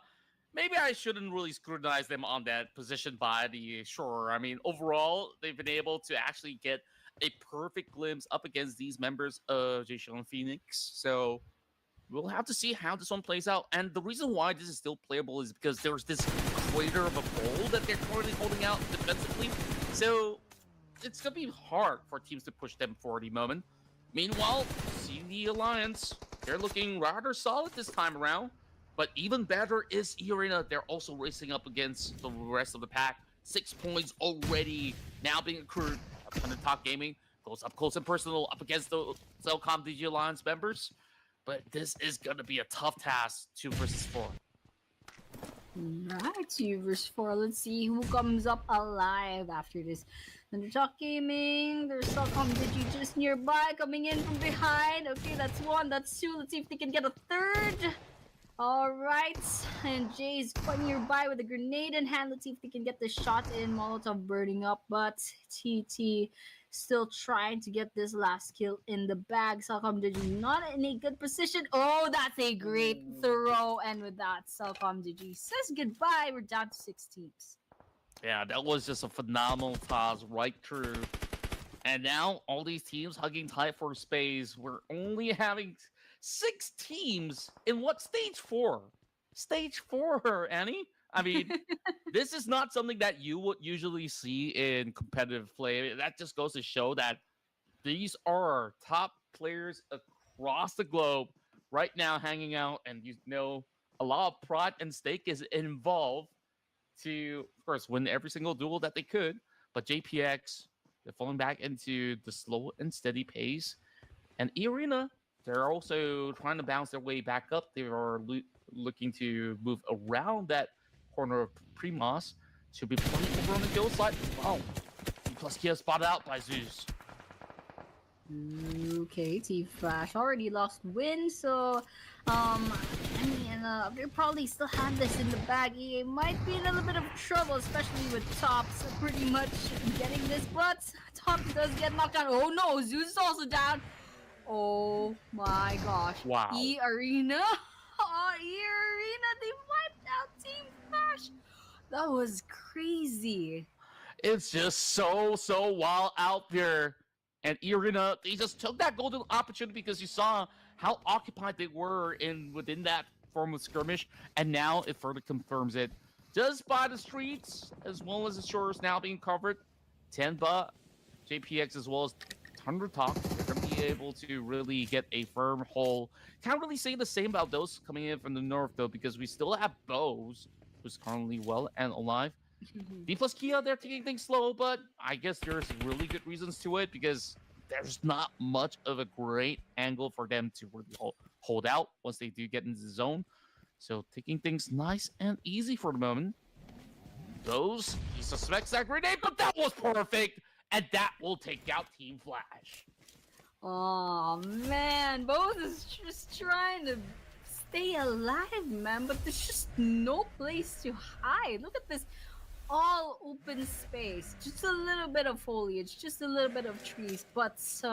maybe I shouldn't really scrutinize them on that position by the shore. I mean, overall, they've been able to actually get a perfect glimpse up against these members of Jason Phoenix. So we'll have to see how this one plays out. And the reason why this is still playable is because there's this crater of a pole that they're currently holding out defensively. So it's going to be hard for teams to push them for the moment. Meanwhile, seeing the Alliance, they're looking rather solid this time around. But even better is E-Arena. They're also racing up against the rest of the pack 6 points already now being accrued. Nuntun Talk Gaming goes up close and personal up against the Cellcom DG Alliance members. But this is going to be a tough task, 2 versus 4. Right, 2 versus 4. Let's see who comes up alive after this. Nuntun Talk Gaming, there's Cellcom Digi just nearby, coming in from behind. Okay, that's 1, that's 2. Let's see if they can get a 3rd. Alright, and Jay's quite nearby with a grenade in hand. Let's see if they can get the shot in. Molotov burning up, but TT still trying to get this last kill in the bag. Cellcom Digi not in a good position. Oh, that's a great throw. And with that, Cellcom Digi says goodbye. We're down to 6 teams. Yeah, that was just a phenomenal toss right through. And now all these teams hugging tight for space. We're only having 6 teams in what, stage 4? Stage 4, Annie? I mean, this is not something that you would usually see in competitive play. That just goes to show that these are top players across the globe right now hanging out, and you know a lot of pride and stake is involved to, of course, win every single duel that they could. But JPX, they're falling back into the slow and steady pace. And E-Arena, they're also trying to bounce their way back up. They are looking to move around that corner of Primos. Should be playing over on the kill side. Wow. Plus Kia spotted out by Zeus. Okay, T-Flash already lost win, so I mean, they probably still have this in the bag. EA might be in a little bit of trouble, especially with Tops pretty much getting this, but Tops does get knocked down. Oh no, Zeus is also down. Oh my gosh. Wow. E-Arena. Oh, E-Arena, they wiped out Team Flash. That was crazy. It's just so wild out there. And E-Arena, they just took that golden opportunity because you saw how occupied they were within that form of skirmish. And now it further confirms it. Just by the streets, as well as the shores now being covered. Tenba, JPX, as well as Nuntun Talk, they're going to be able to really get a firm hold. Can't really say the same about those coming in from the north, though, because we still have Bose, who's currently well and alive. D plus Kia, they're taking things slow, but I guess there's really good reasons to it because there's not much of a great angle for them to really hold out once they do get into the zone. So taking things nice and easy for the moment. Those, he suspects that grenade, but that was perfect, and that will take out Team Flash. Oh man, Bose is just trying to stay alive, man, but there's just no place to hide. Look at this. All open space, just a little bit of foliage, just a little bit of trees, but just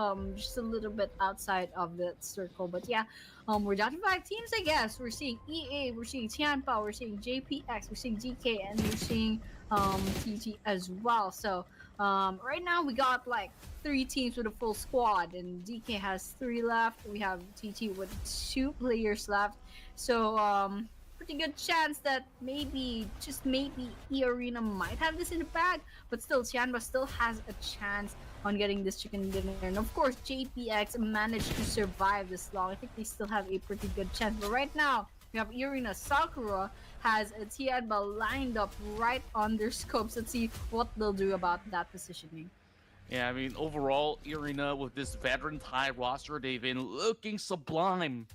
a little bit outside of the circle. But yeah, we're down to 5 teams, I guess. We're seeing EA, we're seeing Tianpa, we're seeing JPX, we're seeing DK, and we're seeing TT as well. So right now we got like 3 teams with a full squad, and DK has 3 left. We have TT with 2 players left. So pretty good chance that maybe, just maybe, E-Arena might have this in the bag, but still, Tianba still has a chance on getting this chicken dinner. And of course, JPX managed to survive this long. I think they still have a pretty good chance. But right now, we have E-Arena. Sakura has a Tianba lined up right on their scopes. Let's see what they'll do about that positioning. Yeah, I mean, overall, E-Arena with this veteran tie roster, they've been looking sublime.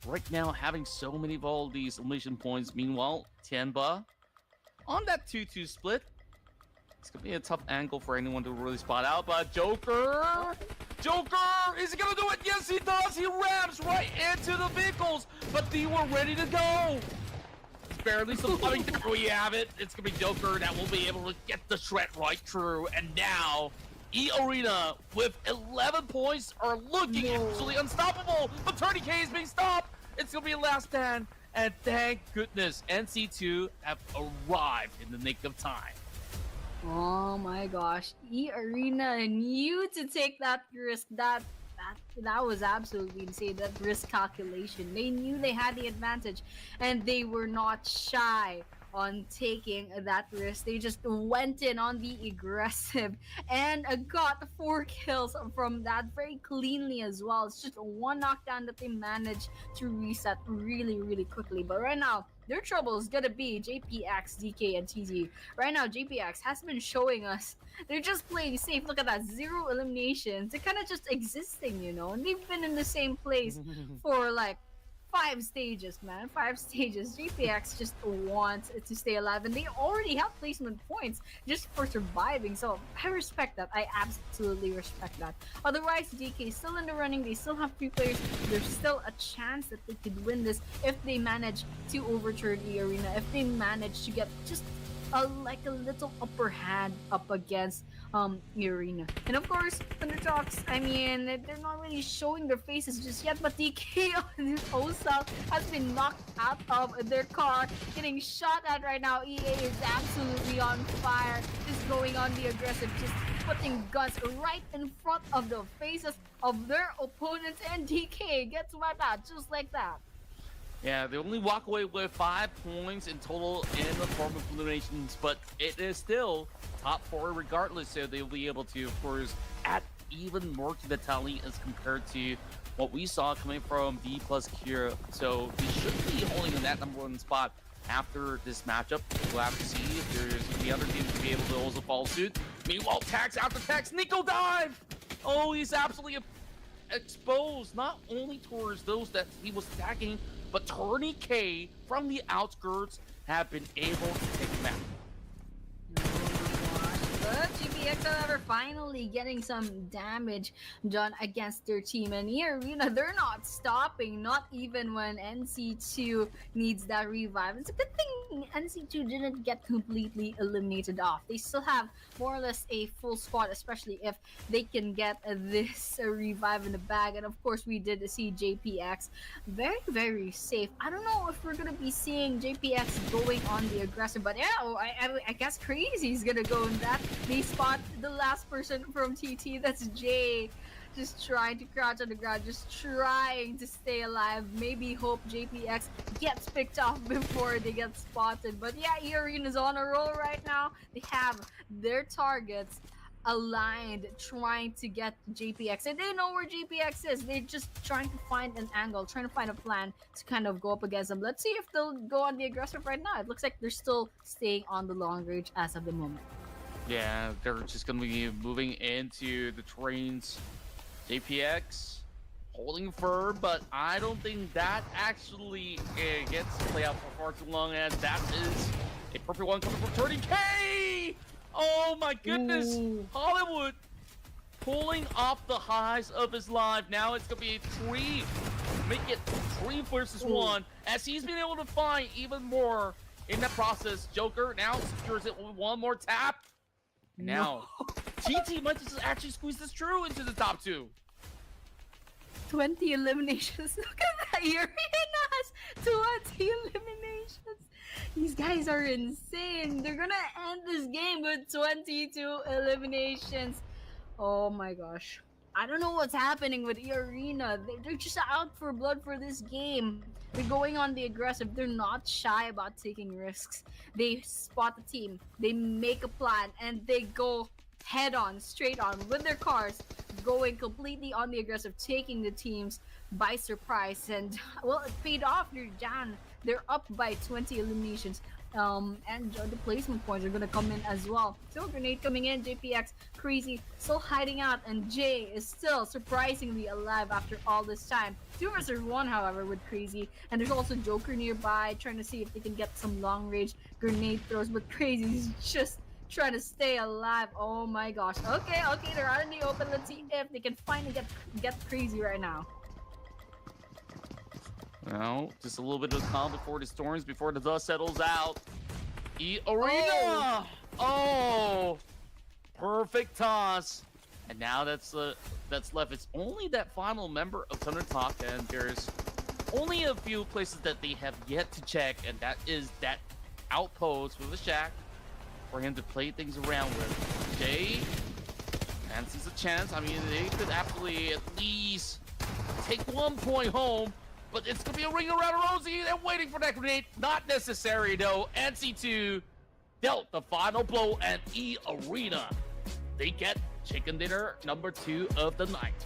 Right now, having so many of all these elimination points. Meanwhile, Tianba on that 2-2 split. It's going to be a tough angle for anyone to really spot out, but Joker, is he going to do it? Yes, he does. He rams right into the vehicles, but they were ready to go. It's barely surviving. There we have it. It's going to be Joker that will be able to get the shred right through, and now E-Arena with 11 points are looking absolutely unstoppable, but 30K is being stopped. It's going to be a last stand, and thank goodness NC2 have arrived in the nick of time. Oh my gosh, E-Arena knew to take that risk. That was absolutely insane, that risk calculation. They knew they had the advantage, and they were not shy on taking that risk. They just went in on the aggressive and got 4 kills from that very cleanly as well. It's just one knockdown that they managed to reset really, really quickly. But right now, their trouble is gonna be JPX, DK, and TG. Right now, JPX has been showing us they're just playing safe. Look at that, 0 eliminations. They're kind of just existing, you know, and they've been in the same place for like 5 stages, man. 5 stages. GPX just wants to stay alive, and they already have placement points just for surviving. So I respect that. I absolutely respect that. Otherwise, DK is still in the running. They still have 3 players. There's still a chance that they could win this if they manage to overturn the arena. If they manage to get just like a little upper hand up against Arena. And of course, Thundertalks, I mean, they're not really showing their faces just yet, but DK on his own self has been knocked out of their car, getting shot at right now. EA is absolutely on fire, just going on the aggressive, just putting guns right in front of the faces of their opponents, and DK gets wiped out just like that. Yeah, they only walk away with 5 points in total in the form of eliminations, but it is still top 4 regardless, so they'll be able to, of course, add even more to the tally as compared to what we saw coming from D plus Kira. So they should be holding in that #1 spot after this matchup. We'll have to see if there's the other teams to be able to also follow suit. Meanwhile, Tax after Tax, Nico dive! Oh, he's absolutely exposed, not only towards those that he was attacking, but Tony K from the outskirts have been able to take him out. But GPX, however, finally getting some damage done against their team. And here, they're not stopping, not even when NC2 needs that revive. It's a good thing NC2 didn't get completely eliminated off. They still have more or less a full squad, especially if they can get this revive in the bag. And of course, we did see JPX very, very safe. I don't know if we're going to be seeing JPX going on the aggressive, but yeah, I guess Crazy's going to go in that. They spot the last person from TT, that's Jay, just trying to crouch on the ground, just trying to stay alive. Maybe hope JPX gets picked off before they get spotted. But yeah, E-Arena's on a roll right now. They have their targets aligned, trying to get JPX, and they know where JPX is. They're just trying to find an angle, trying to find a plan to kind of go up against them. Let's see if they'll go on the aggressive right now. It looks like they're still staying on the long range as of the moment. Yeah, they're just going to be moving into the trains. JPX holding firm, but I don't think that actually gets to play out for far too long, and that is a perfect one coming from 30K! Oh my goodness! Ooh. Hollywood pulling off the highs of his life. Now it's going to be 3. Make it 3 versus 1, as he's been able to find even more in that process. Joker now secures it with one more tap. Now, TT might just actually squeeze this True into the top 2. 20 eliminations. Look at that. Arena has 20 eliminations. These guys are insane. They're gonna end this game with 22 eliminations. Oh my gosh. I don't know what's happening with Arena. They're just out for blood for this game. They're going on the aggressive. They're not shy about taking risks. They spot the team. They make a plan and they go head on, straight on with their cars, going completely on the aggressive, taking the teams by surprise. And well, it paid off. They're down. They're up by 20 eliminations. And the placement points are gonna come in as well. So grenade coming in, JPX, Crazy still hiding out, and Jay is still surprisingly alive after all this time. 2 versus 1, however, with Crazy, and there's also Joker nearby trying to see if they can get some long range grenade throws, but Crazy's just trying to stay alive. Oh my gosh. Okay, they're out in the open. Let's see if they can finally get Crazy right now. Well, just a little bit of calm before the storms, before the dust settles out. Arena! Oh! Perfect toss. And now that's left. It's only that final member of Thunder Talk, and there's only a few places that they have yet to check, and that is that outpost with a shack for him to play things around with. Jay fancies a chance. I mean, they could absolutely at least take 1 point home. but it's gonna be a ring around Rosie. They're waiting for that grenade. Not necessary though. NC2 dealt the final blow, and E Arena, they get chicken dinner number 2 of the night.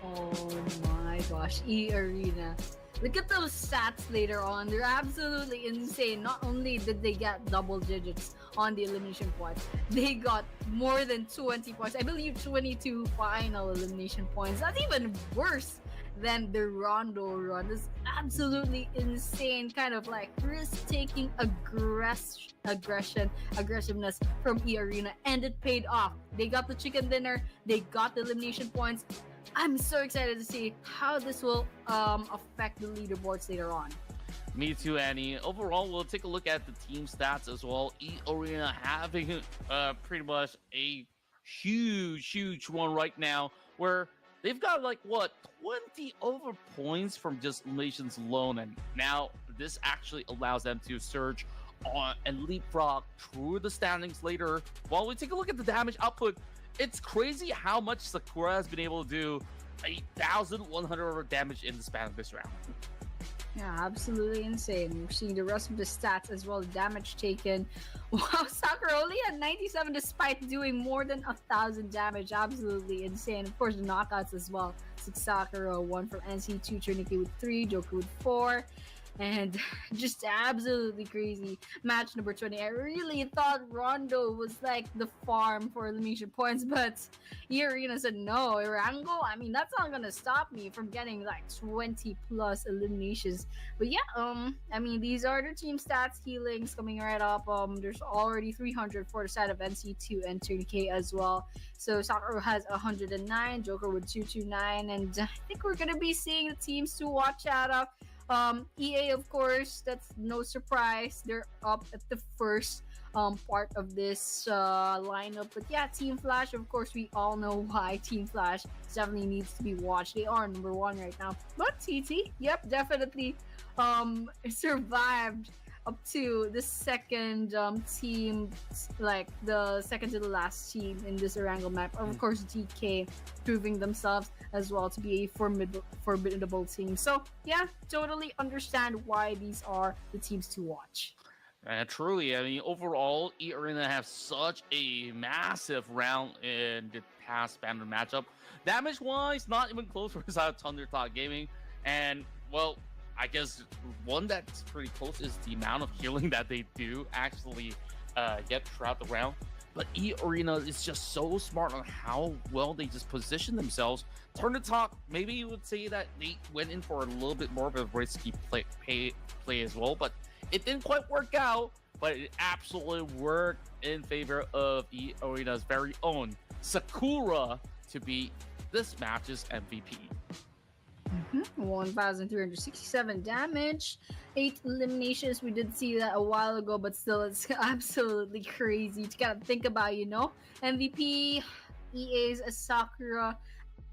Oh my gosh, E Arena. Look at those stats later on. They're absolutely insane. Not only did they get double digits on the elimination points, they got more than 20 points. I believe 22 final elimination points. That's even worse than the Rondo run. It's absolutely insane, kind of like risk-taking aggressiveness from E Arena, and it paid off. They got the chicken dinner, they got the elimination points. I'm so excited to see how this will affect the leaderboards later on. Me too, Annie. Overall, we'll take a look at the team stats as well. E Arena having pretty much a huge run right now, where they've got like 20 over points from just eliminations alone, and now this actually allows them to surge on and leapfrog through the standings later. While we take a look at the damage output, it's crazy how much Sakura has been able to do. 8,100 damage in the span of this round. Yeah, absolutely insane. We're seeing the rest of the stats as well. Damage taken. Wow, Sakura only had 97 despite doing more than 1,000 damage. Absolutely insane. Of course, the knockouts as well. Sakura 1 from NC2, Trinity with 3, Joker with 4. And just absolutely crazy. Match number 20. I really thought Rondo was like the farm for elimination points, but Arena said no. Irango, I mean, that's not gonna stop me from getting like 20 plus eliminations. But yeah, I mean, these are the team stats. Healings coming right up. There's already 300 for the side of NC2 and 30k as well. So Sakura has 109, Joker with 229, and I think we're gonna be seeing the teams to watch out of. EA, of course, that's no surprise. They're up at the first part of this lineup. But yeah, Team Flash, of course, we all know why Team Flash definitely needs to be watched. They are number 1 right now. But TT, yep, definitely survived up to the second team, like the second to the last team in this Erangel map. Of course, DK proving themselves as well to be a formidable team. So yeah, totally understand why these are the teams to watch. Truly, I mean, overall, E Arena have such a massive round in the past Banner matchup. Damage-wise, not even close for side of Thunder Talk Gaming, and well, I guess one that's pretty close is the amount of healing that they do actually get throughout the round. But E Arena is just so smart on how well they just position themselves. Turn to Talk, maybe you would say that they went in for a little bit more of a risky play as well, but it didn't quite work out. But it absolutely worked in favor of E Arena's very own Sakura to be this match's MVP. 1,367 damage, 8 eliminations. We did see that a while ago, but still, it's absolutely crazy to kind of think about, you know. MVP, EA's Sakura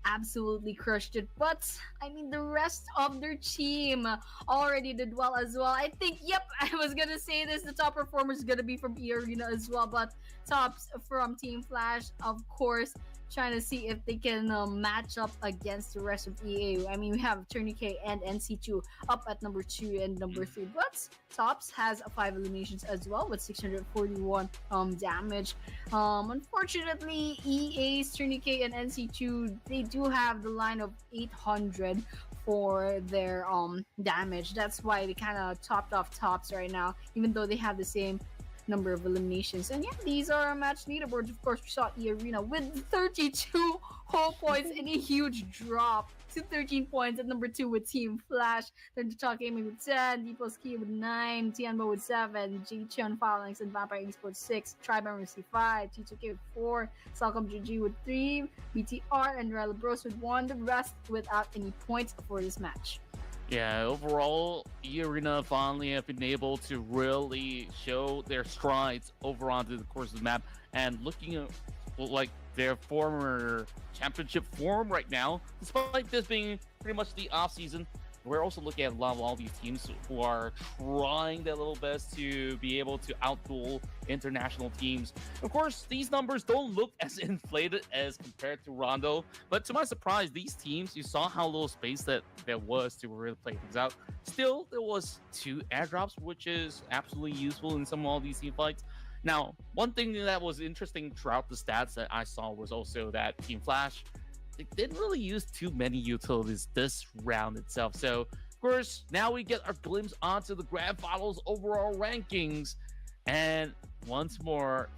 absolutely crushed it, but I mean, the rest of their team already did well as well. I think, yep, I was gonna say this, the top performer is gonna be from E Arena as well, but tops from Team Flash, of course, trying to see if they can match up against the rest of EA. I mean, we have Tourniquet and NC2 up at number 2 and number 3, but Tops has 5 eliminations as well with 641 damage. Unfortunately, EA's Tourniquet and NC2, they do have the line of 800 for their damage. That's why they kind of topped off Tops right now, even though they have the same number of eliminations. And yeah, these are our match leaderboards. Of course, we saw E Arena with 32 whole points and a huge drop to 13 points at number 2 with Team Flash. Then to Talk Gaming with 10, Deepos Key with 9, Tianbo with 7, Ji-Chun Phalanx and Vampire Esports 6, Tribe with 5, T2K with 4, Salcom GG with 3, BTR and Rel Bros with 1. The rest without any points for this match. Yeah, overall, E Arena finally have been able to really show their strides over onto the course of the map, and looking at like their former championship form right now, despite this being pretty much the off season, we're also looking at a lot of all these teams who are trying their little best to be able to outduel international teams. Of course, these numbers don't look as inflated as compared to Rondo, but to my surprise, these teams, you saw how little space that there was to really play things out. Still, there was 2 airdrops, which is absolutely useful in some of all these team fights. Now, one thing that was interesting throughout the stats that I saw was also that Team Flash, they didn't really use too many utilities this round itself. So, of course, now we get our glimpse onto the Grand Finals overall rankings. And once more,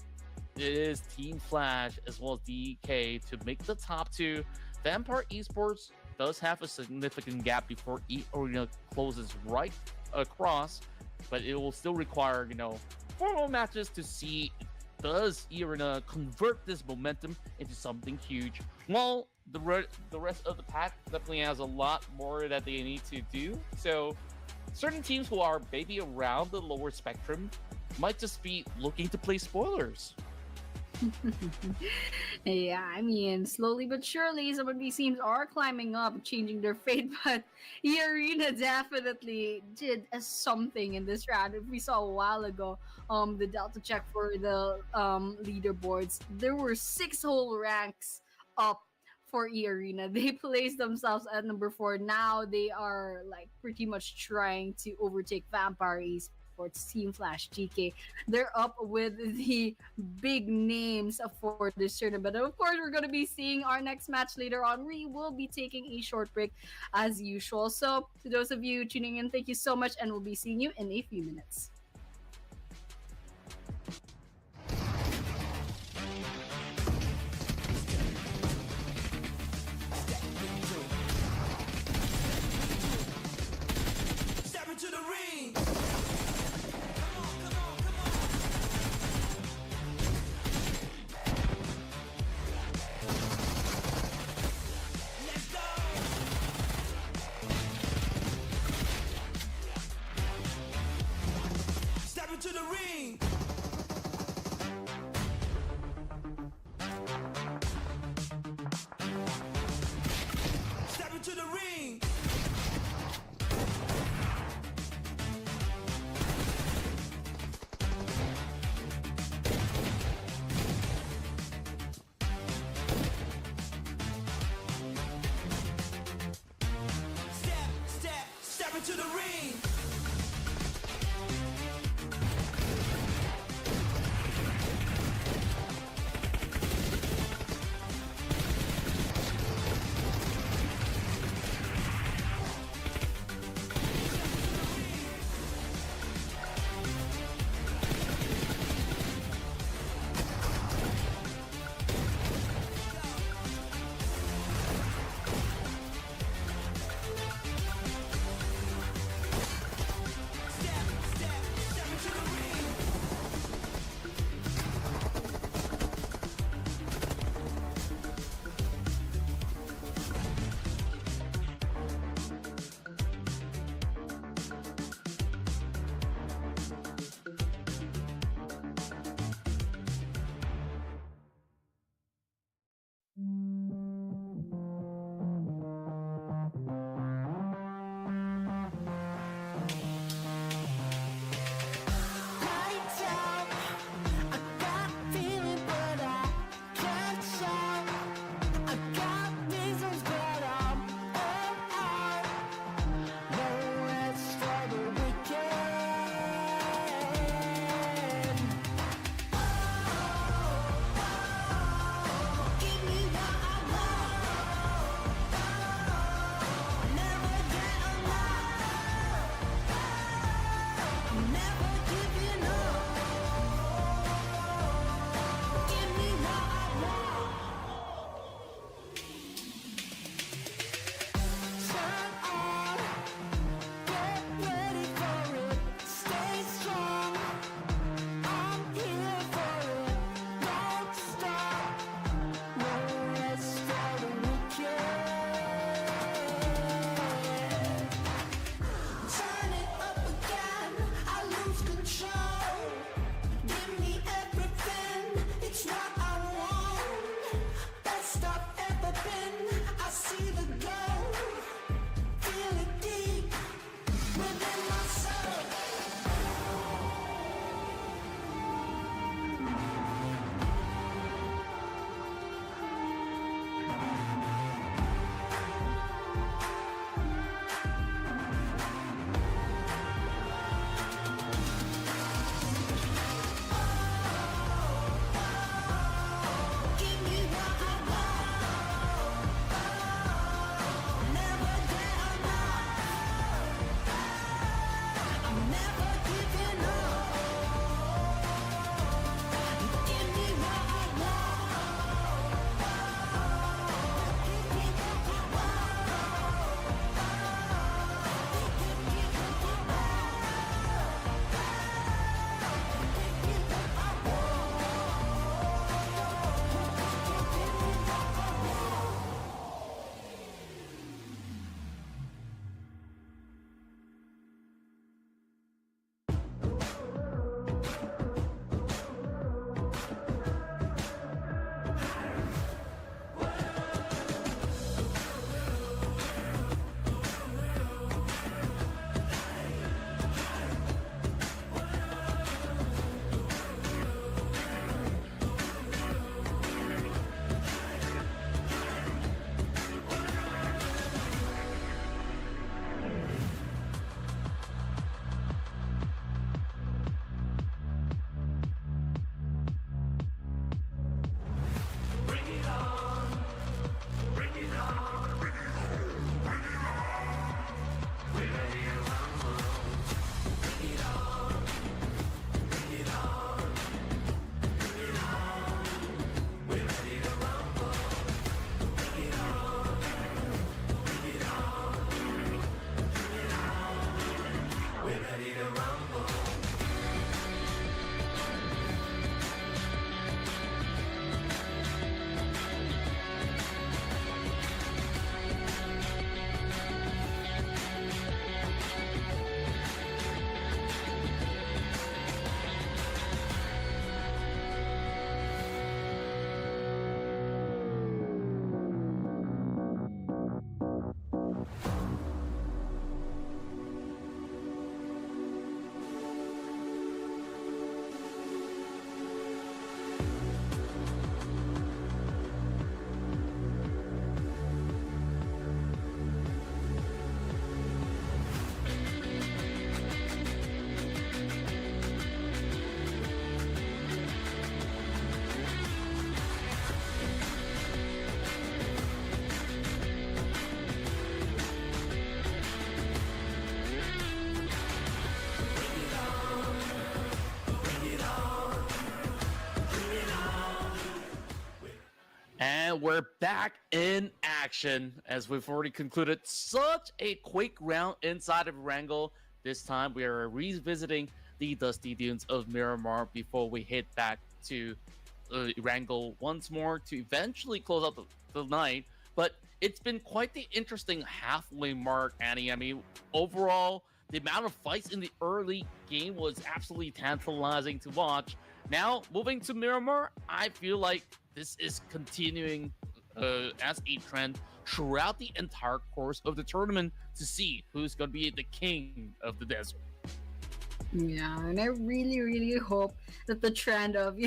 it is Team Flash as well as DK to make the top 2. Vampire Esports does have a significant gap before E-Arena closes right across, but it will still require, 4 more matches to see does E-Arena convert this momentum into something huge. Well, the rest of the pack definitely has a lot more that they need to do. So certain teams who are maybe around the lower spectrum might just be looking to play spoilers. Yeah, I mean, slowly but surely, some of these teams are climbing up, changing their fate. But Arena definitely did something in this round. If we saw a while ago, the Delta check for the leaderboards, there were 6 whole ranks up for Arena. They placed themselves at number 4. Now they are like pretty much trying to overtake Vampire Esports, Team Flash, GK. They're up with the big names for this tournament. And of course, we're going to be seeing our next match later on. We will be taking a short break as usual. So, to those of you tuning in, thank you so much, and we'll be seeing you in a few minutes. Step into the ring. And we're back in action as we've already concluded such a quick round inside of Wrangle. This time we are revisiting the Dusty Dunes of Miramar before we head back to Wrangle once more to eventually close out the night. But it's been quite the interesting halfway mark, Annie. I mean, overall, the amount of fights in the early game was absolutely tantalizing to watch. Now, moving to Miramar, I feel like this is continuing as a trend throughout the entire course of the tournament to see who's going to be the king of the desert. Yeah, and I really, really hope that the trend of,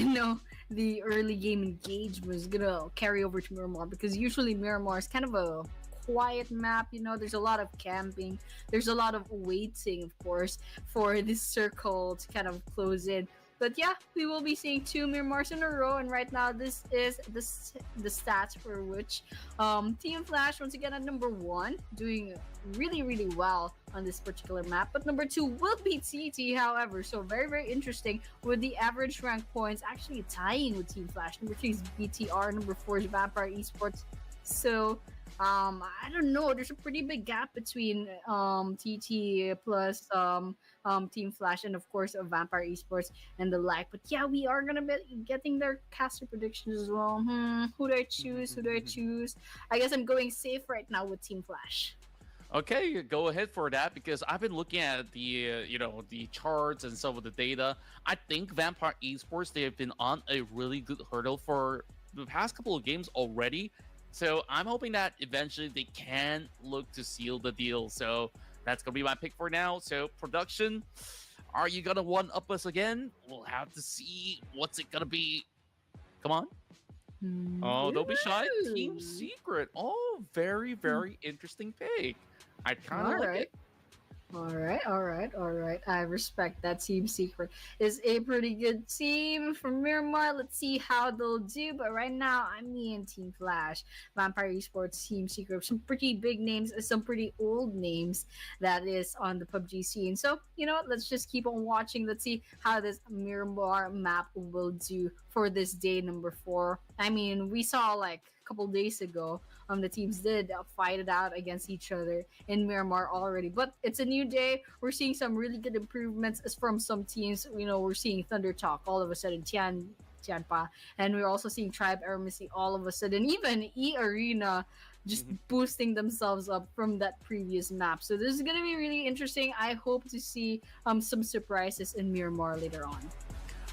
the early game engagement is gonna carry over to Miramar, because usually Miramar is kind of a quiet map. There's a lot of camping, there's a lot of waiting, of course, for this circle to kind of close in. But yeah, we will be seeing 2 Miramars in a row, and right now this is the stats for which Team Flash once again at number 1, doing really, really well on this particular map. But number 2 will be TT, however. So very, very interesting, with the average rank points actually tying with Team Flash. Number 3 is BTR, number 4 is Vampire Esports. So I don't know. There's a pretty big gap between TT plus Team Flash and of course Vampire Esports and the like. But yeah, we are gonna be getting their caster predictions as well. Who do I choose? Who do I choose? I guess I'm going safe right now with Team Flash. Okay, go ahead for that, because I've been looking at the the charts and some of the data. I think Vampire Esports, they have been on a really good hurdle for the past couple of games already. So I'm hoping that eventually they can look to seal the deal. So that's going to be my pick for now. So production, are you going to one-up us again? We'll have to see. What's it going to be? Come on. Oh, don't be shy. Team Secret. Oh, very, very interesting pick. I kind of like it. All right. I respect that. Team Secret is a pretty good team from Miramar. Let's see how they'll do. But right now, I'm me and Team Flash, Vampire Esports, Team Secret. Some pretty big names, some pretty old names that is on the PUBG scene. So, let's just keep on watching. Let's see how this Miramar map will do for this day number 4. I mean, we saw like a couple days ago, the teams did fight it out against each other in Miramar already. But it's a new day. We're seeing some really good improvements as from some teams. We're seeing Thunder Talk all of a sudden, Tianpa, and we're also seeing Tribe Armacy all of a sudden. Even E Arena just boosting themselves up from that previous map. So this is gonna be really interesting. I hope to see some surprises in Miramar later on.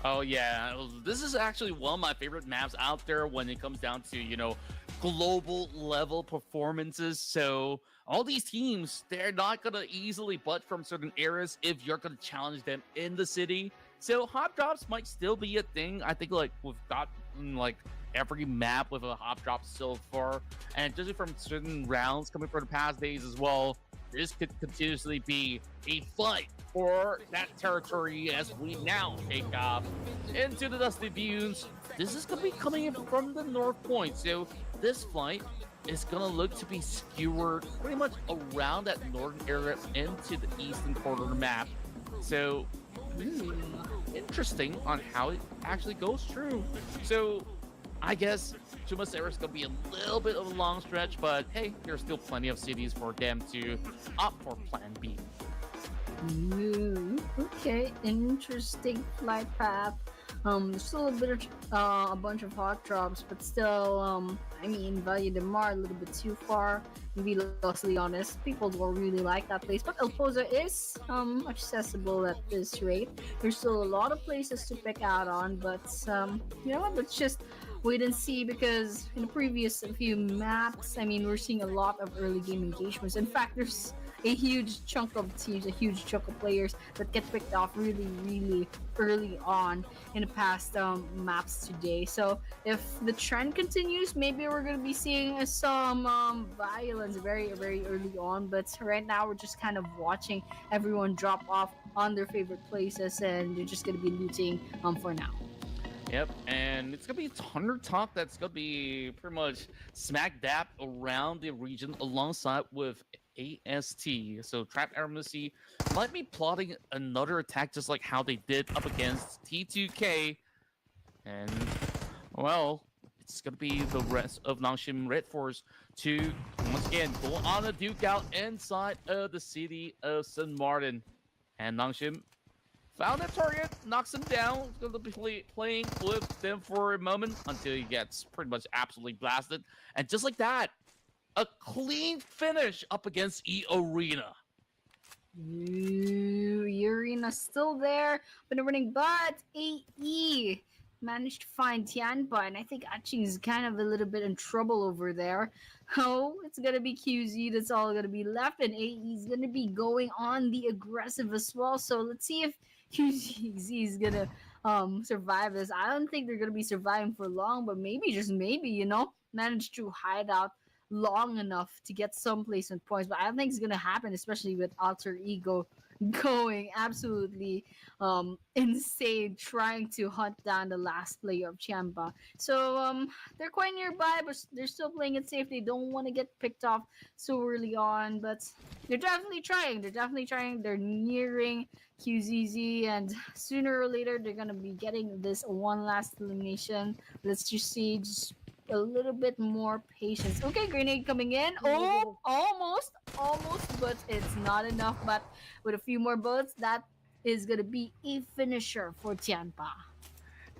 Oh yeah, this is actually one of my favorite maps out there when it comes down to global level performances. So all these teams, they're not gonna easily butt from certain areas if you're gonna challenge them in the city. So hop drops might still be a thing. I think like we've got like every map with a hop drop so far, and judging from certain rounds coming from the past days as well, this could continuously be a fight for that territory as we now take off into the Dusty Dunes. This is going to be coming in from the North Point, so this flight is going to look to be skewered pretty much around that northern area into the eastern corner of the map. So, interesting on how it actually goes through. So, I guess Chumasera is going to be a little bit of a long stretch, but hey, there's still plenty of cities for them to opt for Plan B. Okay, interesting flight path. Still a bunch of hot drops, but still, Valle de Mar a little bit too far. To be honestly honest, people don't really like that place, but El Pozo is accessible at this rate. There's still a lot of places to pick out on, but let's just wait and see, because in the previous few maps, we're seeing a lot of early game engagements. In fact, there's a huge chunk of teams, a huge chunk of players that get picked off really, really early on in the past maps today. So if the trend continues, maybe we're going to be seeing some violence very, very early on. But right now, we're just kind of watching everyone drop off on their favorite places, and they're just going to be looting for now. Yep, and it's going to be Thunder Talk that's going to be pretty much smack dab around the region alongside with AST. So Trap Armacy might be plotting another attack just like how they did up against T2K. And, well, it's going to be the rest of Nongshim Red Force to, once again, go on a duke out inside of the city of St. Martin. And Nongshim found a target, knocks him down. He's going to be playing with them for a moment until he gets pretty much absolutely blasted. And just like that, a clean finish up against E Arena. Ooh, Urina's still there, but winning, but AE managed to find Tianpa, and I think Aching is kind of a little bit in trouble over there. Oh, it's gonna be QZ that's all gonna be left, and AE is gonna be going on the aggressive as well. So let's see if QZ is gonna survive this. I don't think they're gonna be surviving for long, but maybe, just maybe, manage to hide out long enough to get some placement points, but I don't think it's gonna happen, especially with Alter Ego going absolutely insane trying to hunt down the last player of Champa. So they're quite nearby, but they're still playing it safe. They don't want to get picked off so early on, but they're definitely trying. They're nearing QZZ, and sooner or later they're gonna be getting this one last elimination. Let's just see, just a little bit more patience. Okay, grenade coming in. Oh, almost, but it's not enough. But with a few more bullets, that is gonna be a finisher for Tianpa.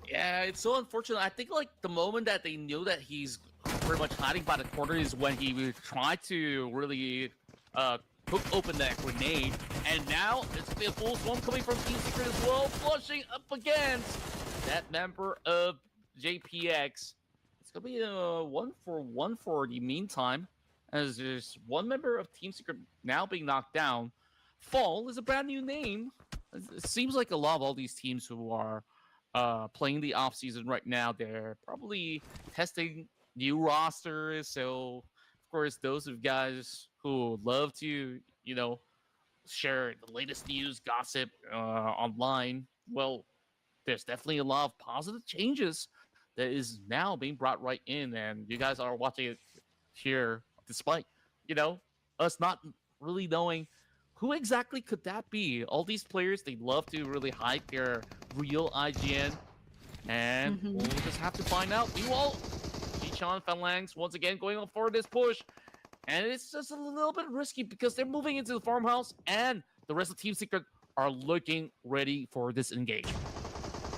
Yeah, it's so unfortunate. I think like the moment that they knew that he's pretty much hiding by the corner is when he tried to really hook open that grenade, and now it's the full swarm coming from Team Secret as well, flushing up against that member of JPX. It's gonna be a 1-for-1 for the meantime, as there's one member of Team Secret now being knocked down. Fall is a brand new name. It seems like a lot of all these teams who are playing the off season right now, they're probably testing new rosters. So, of course, those of guys who love to, share the latest news, gossip online, well, there's definitely a lot of positive changes that is now being brought right in, and you guys are watching it here, despite, us not really knowing who exactly could that be. All these players, they love to really hide their real IGN, and we'll just have to find out. Meanwhile, Jichan Phalanx once again going on for this push, and it's just a little bit risky because they're moving into the farmhouse, and the rest of Team Secret are looking ready for this engagement.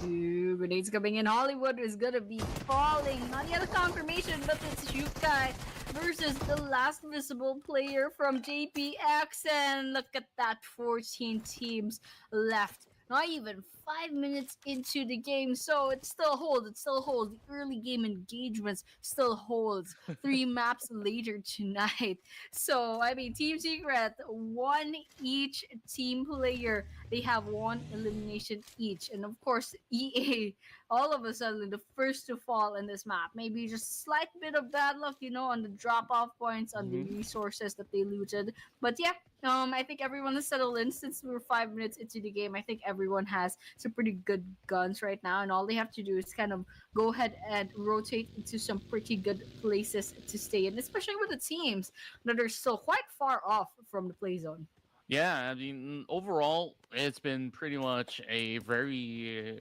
Ooh, grenades coming in. Hollywood is gonna be falling. Not yet a confirmation, but it's Shukai versus the last visible player from JPX. And look at that, 14 teams left. Not even 5 minutes into the game, so it still holds. The early game engagements still holds 3 maps later tonight. So, I mean, Team Secret, one each team player. They have 1 elimination each. And of course, EA, all of a sudden, the first to fall in this map. Maybe just slight bit of bad luck, on the drop-off points, on the resources that they looted. But yeah, I think everyone is settled in since we're 5 minutes into the game. I think everyone has some pretty good guns right now, and all they have to do is kind of go ahead and rotate into some pretty good places to stay in, especially with the teams that are still quite far off from the play zone. Yeah, I mean, overall, it's been pretty much a very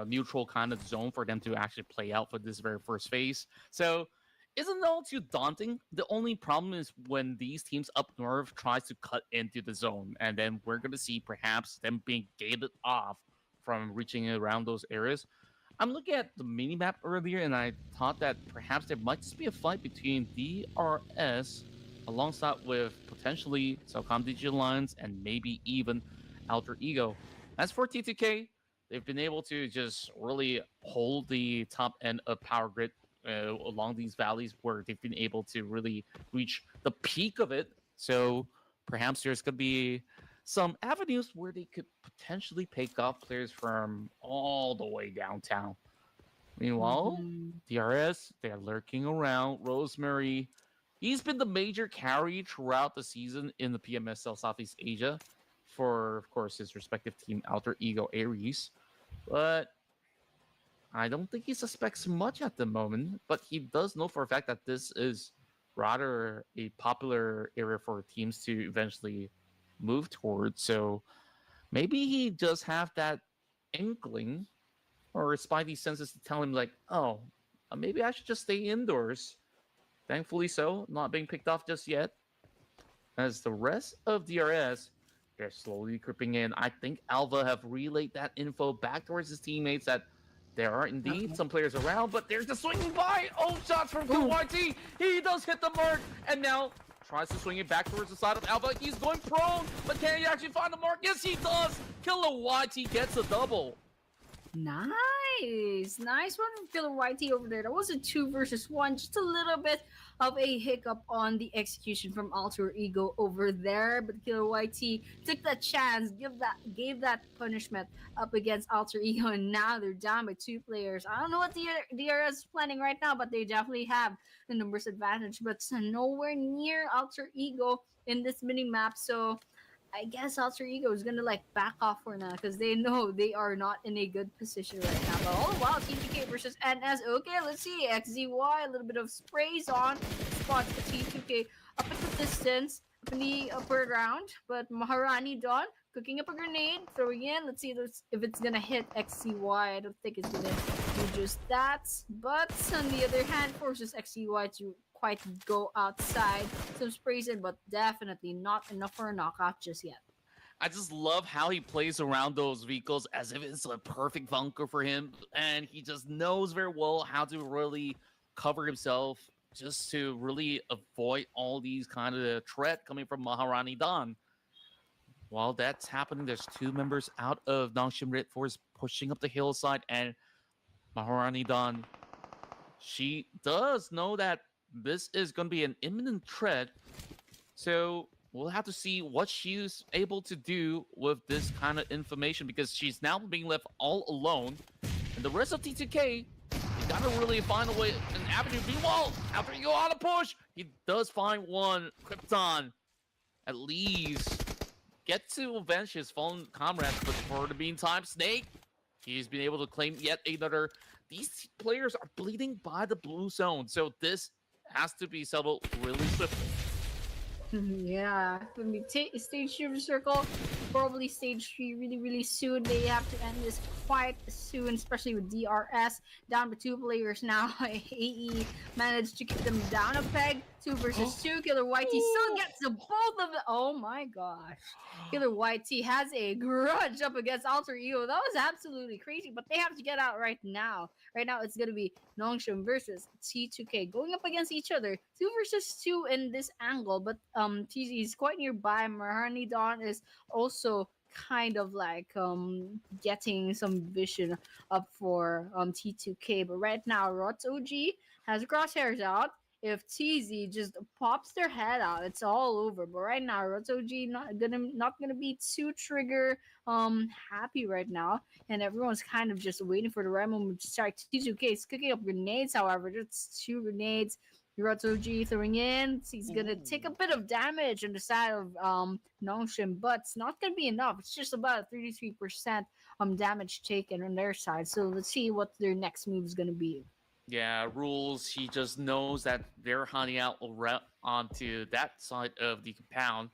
neutral kind of zone for them to actually play out for this very first phase. So, isn't all too daunting. The only problem is when these teams up north tries to cut into the zone, and then we're going to see perhaps them being gated off from reaching around those areas. I'm looking at the minimap earlier, and I thought that perhaps there might just be a fight between DRS alongside with potentially Celcom Digital Alliance and maybe even Alter Ego. As for T2K, they've been able to just really hold the top end of Power Grid along these valleys where they've been able to really reach the peak of it. So perhaps there's going to be some avenues where they could potentially pick up players from all the way downtown. Meanwhile, DRS, they're lurking around. Rosemary, he's been the major carry throughout the season in the PMSL Southeast Asia for, of course, his respective team, Alter Ego Ares. But I don't think he suspects much at the moment, but he does know for a fact that this is rather a popular area for teams to eventually move towards. So maybe he does have that inkling or spidey senses to tell him like, oh, maybe I should just stay indoors. Thankfully, so not being picked off just yet. As the rest of DRS, they're slowly creeping in. I think Alva have relayed that info back towards his teammates that there are indeed Okay. some players around, but they're just swinging by. Oh, shots from KYT. He does hit the mark, and now tries to swing it back towards the side of Alva. He's going prone, but can he actually find the mark? Yes, he does. Killer YT gets a double. Nice one from Killer YT over there. That was a 2 versus 1, just a little bit of a hiccup on the execution from Alter Ego over there, but Killer YT took that chance, gave that punishment up against Alter Ego, and now they're down by 2 players. I don't know what the DRS is planning right now, but they definitely have the numbers advantage, but nowhere near Alter Ego in this mini map. So I guess Alter Ego is gonna like back off for now because they know they are not in a good position right now. But all the while, T2K versus NS. Okay, let's see. XZY, a little bit of sprays on. Spots the T2K up at the distance, up in the upper round. But Maharani Dawn cooking up a grenade, throwing in. Let's see if it's gonna hit XCY. I don't think it's gonna do just that. But on the other hand, forces XCY to quite go outside. Some sprays in, but definitely not enough for a knockout just yet. I just love how he plays around those vehicles as if it's a perfect bunker for him, and he just knows very well how to really cover himself just to really avoid all these kind of threat coming from Maharani Don. While that's happening, there's 2 members out of Nongshim Red Force pushing up the hillside, and Maharani Don, she does know that this is going to be an imminent threat, so we'll have to see what she's able to do with this kind of information, because she's now being left all alone, and the rest of T2K, you gotta really find a way, an avenue. Meanwhile, after you go on a push, he does find one. Krypton, at least, get to avenge his fallen comrades, but for the meantime, Snake, he's been able to claim yet another. These players are bleeding by the blue zone, so this has to be settled really swiftly. Yeah, I mean, stage 2 circle, probably stage 3 really soon. They have to end this quite soon, especially with DRS down to 2 players now. AE managed to keep them down a peg. 2 versus 2. Killer YT still gets the both of them. Oh my gosh. Killer YT has a grudge up against Alter Ego. That was absolutely crazy, but they have to get out right now. Right now, it's going to be Nongshim versus T2K going up against each other. 2 versus 2 in this angle, but TZ is quite nearby. Maharani Dawn is also kind of like getting some vision up for T2K, but right now Rots OG has crosshairs out. If TZ just pops their head out, it's all over. But right now, Rots OG not gonna be too trigger happy right now, and everyone's kind of just waiting for the right moment to start. T2K is cooking up grenades, however, just 2 grenades. Rots OG throwing in. He's gonna take a bit of damage on the side of Nongshim, but it's not gonna be enough. It's just about a 33% damage taken on their side. So let's see what their next move is gonna be. Yeah, rules. He just knows that they're hunting out onto that side of the compound.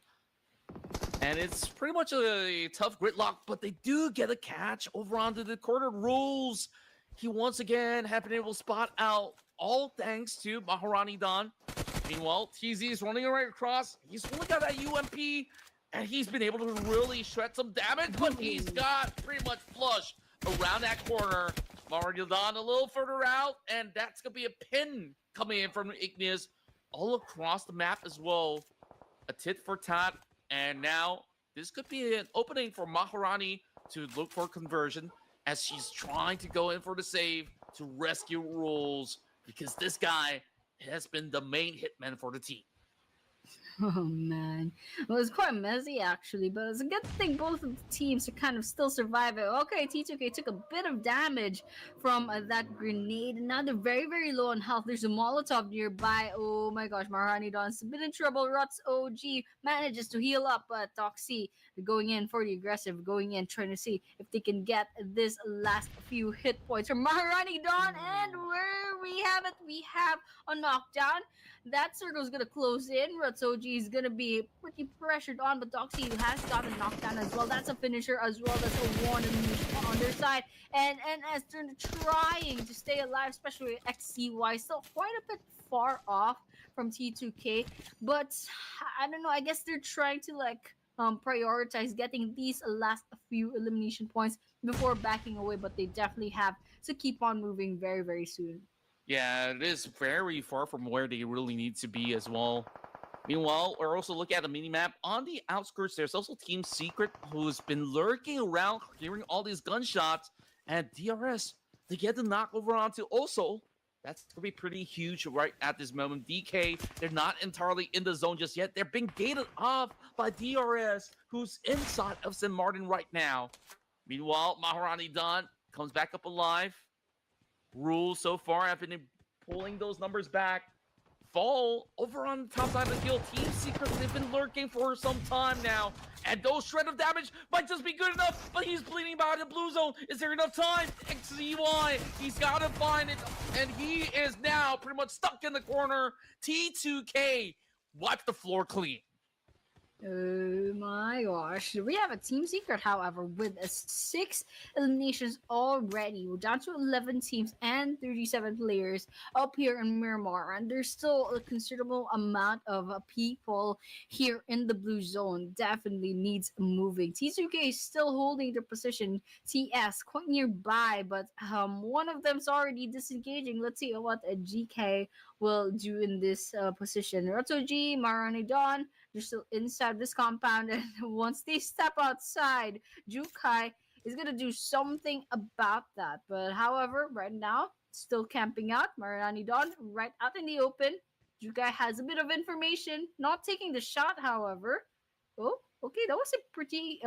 And it's pretty much a tough gridlock, but they do get a catch over onto the corner. Rules. He once again have been able to spot out, all thanks to Maharani Don. Meanwhile, TZ is running right across. He's only got that UMP, and he's been able to really shred some damage, but he's got pretty much flush around that corner. Maharani Don a little further out, and that's going to be a pin coming in from Igneous all across the map as well. A tit for tat, and now this could be an opening for Maharani to look for conversion as she's trying to go in for the save to rescue Rules, because this guy has been the main hitman for the team. Oh man, well, it's quite messy actually, but it's a good thing both of the teams are kind of still surviving. Okay, T2K took a bit of damage from that grenade, and now they're very low on health. There's a Molotov nearby. Oh my gosh, Maharani Don's a bit in trouble. Ruts OG manages to heal up, but Toxie going in for the aggressive, going in trying to see if they can get this last few hit points from Maharani Dawn. And where we have it, we have a knockdown. That circle's gonna close in. Ratsoji is gonna be pretty pressured on, but Doxy has gotten knocked down as well. That's a finisher as well. That's a one on their side. And as they're trying to stay alive, especially XCY, still quite a bit far off from T2K. But I don't know, I guess they're trying to prioritize getting these last few elimination points before backing away, but they definitely have to keep on moving very, very soon. Yeah, it is very far from where they really need to be as well. Meanwhile, we're also looking at the mini-map. On the outskirts, there's also Team Secret, who's been lurking around, hearing all these gunshots, and DRS, they get the knockover onto also. That's going to be pretty huge right at this moment. DK, they're not entirely in the zone just yet. They're being gated off by DRS, who's inside of St. Martin right now. Meanwhile, Maharani Dawn comes back up alive. Rules so far have been pulling those numbers back. Fall over on the top side of the field. Team Secret, they've been lurking for some time now. And those shred of damage might just be good enough, but he's bleeding by the blue zone. Is there enough time? XCY, he's got to find it. And he is now pretty much stuck in the corner. T2K wipe the floor clean. Oh my gosh. We have a Team Secret, however, with 6 eliminations already. We're down to 11 teams and 37 players up here in Miramar. And there's still a considerable amount of people here in the blue zone. Definitely needs moving. T2K is still holding their position. TS quite nearby, but one of them's already disengaging. Let's see what a GK will do in this position. Ratsoji, Marani Dawn, they're still inside this compound, and once they step outside, Jukai is gonna do something about that. But however, right now, still camping out. Marani Dawn right out in the open. Jukai has a bit of information, not taking the shot, however. Oh, okay, that was a pretty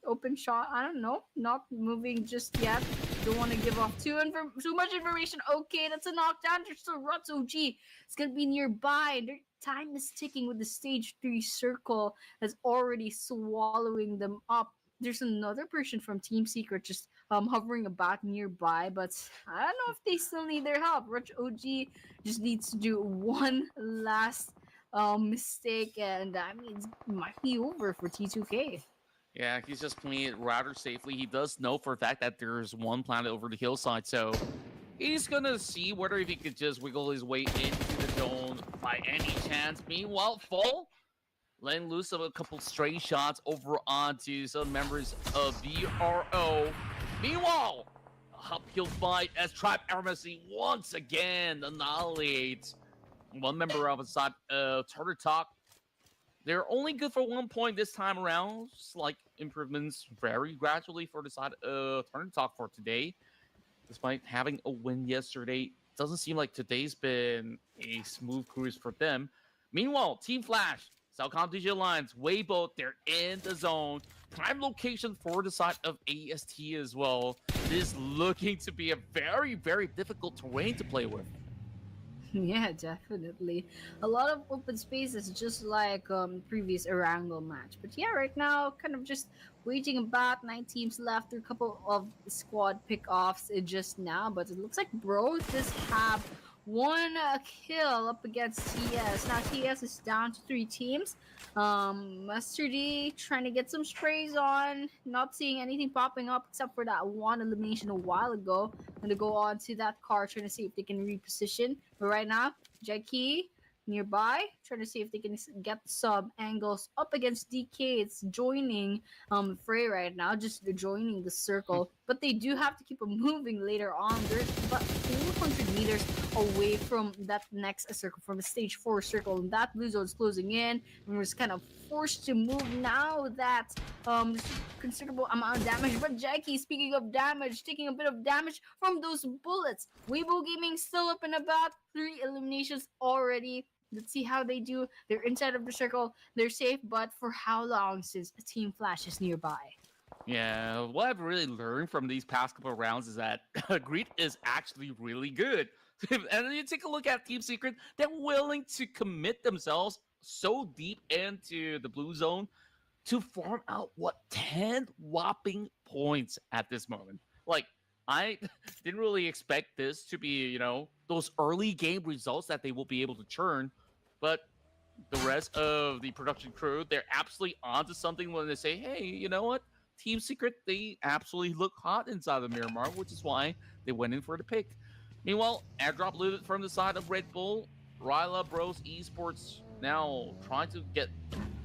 open shot. I don't know, not moving just yet. Don't want to give off too much information. Okay, that's a knockdown. There's still Ratsoji. It's gonna be nearby. Their time is ticking with the stage 3 circle that's already swallowing them up. There's another person from Team Secret just hovering about nearby, but I don't know if they still need their help. Rich OG just needs to do one last mistake, and that means it might be over for T2K. Yeah, he's just playing it rather safely. He does know for a fact that there's one planet over the hillside, so he's gonna see whether if he could just wiggle his way into the zone by any chance. Meanwhile, Fall letting loose of a couple stray shots over onto some members of VRO. Meanwhile, a uphill fight as Tribe Armacy once again annihilates one member of the side of Tartar Talk. They're only good for 1 point this time around. Slight improvements very gradually for the side of Tartar Talk for today. Despite having a win yesterday, doesn't seem like today's been a smooth cruise for them. Meanwhile, Team Flash, Southcom Digital Alliance, Weibo, they're in the zone. Prime location for the side of AST as well. This is looking to be a very, very difficult terrain to play with. Yeah, definitely. A lot of open spaces, just like previous Erangel match. But yeah, right now, kind of just waiting about 9 teams left. There are a couple of squad pickoffs just now, but it looks like Bro just have one kill up against TS. Now TS is down to 3 teams. Mustard D trying to get some sprays on. Not seeing anything popping up except for that one elimination a while ago. Gonna go on to that car trying to see if they can reposition. But right now, Jackie nearby trying to see if they can get some angles up against DK. It's joining Frey right now, just joining the circle. But they do have to keep them moving later on. They're about 400 meters away from that next circle, from the stage 4 circle, and that blue zone is closing in, and we're just kind of forced to move now that considerable amount of damage. But Jackie, speaking of damage, taking a bit of damage from those bullets. Weibo Gaming still up and about, 3 eliminations already. Let's see how they do. They're inside of the circle, they're safe, but for how long since Team Flash is nearby? Yeah, what I've really learned from these past couple of rounds is that Greed is actually really good. And then you take a look at Team Secret, they're willing to commit themselves so deep into the blue zone. to farm out what 10 whopping points at this moment. Like, I didn't really expect this to be, those early game results that they will be able to churn, but the rest of the production crew, they're absolutely onto something when they say, hey, you know what? Team Secret, they absolutely look hot inside the Miramar, which is why they went in for the pick. Meanwhile, airdrop looted from the side of Red Bull. Ryla Bros Esports now trying to get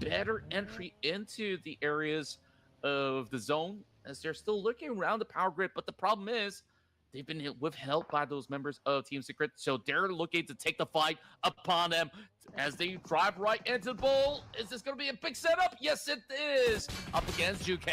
better entry into the areas of the zone as they're still looking around the power grid. But the problem is they've been withheld by those members of Team Secret, so they're looking to take the fight upon them as they drive right into the bowl. Is this going to be a big setup? Yes, it is. Up against GK.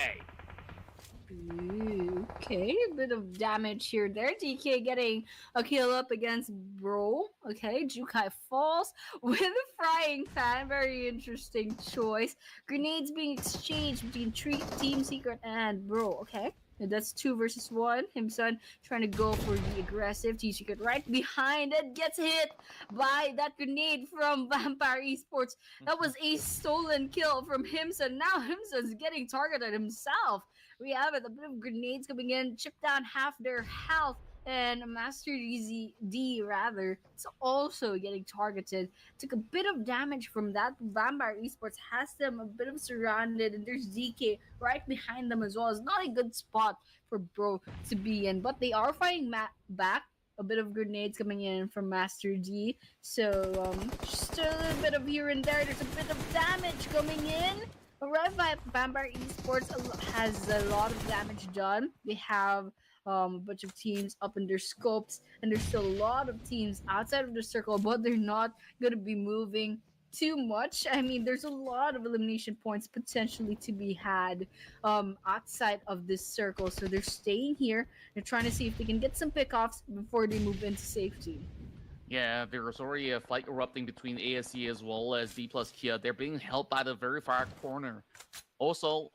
Ooh, okay, a bit of damage here. There, DK getting a kill up against Bro. Okay, Jukai falls with a frying pan. Very interesting choice. Grenades being exchanged between Team Secret and Bro. Okay. That's 2 versus 1. Himson trying to go for the aggressive. Team Secret right behind it. Gets hit by that grenade from Vampire Esports. That was a stolen kill from Himson. Now Himson's getting targeted himself. We have it. A bit of grenades coming in. Chip down half their health. And Master D rather is also getting targeted. Took a bit of damage from that. Vampire Esports has them a bit of surrounded, and there's DK right behind them as well. It's not a good spot for Bro to be in, but they are fighting back. A bit of grenades coming in from Master D. So just a little bit of here and there. There's a bit of damage coming in. Red Vampire Esports has a lot of damage done. They have a bunch of teams up in their scopes, and there's still a lot of teams outside of the circle, but they're not going to be moving too much. I mean, there's a lot of elimination points potentially to be had outside of this circle, so they're staying here. They're trying to see if they can get some pickoffs before they move into safety. Yeah, there's already a fight erupting between ASC as well as D plus Kia. They're being held by the very far corner. Also,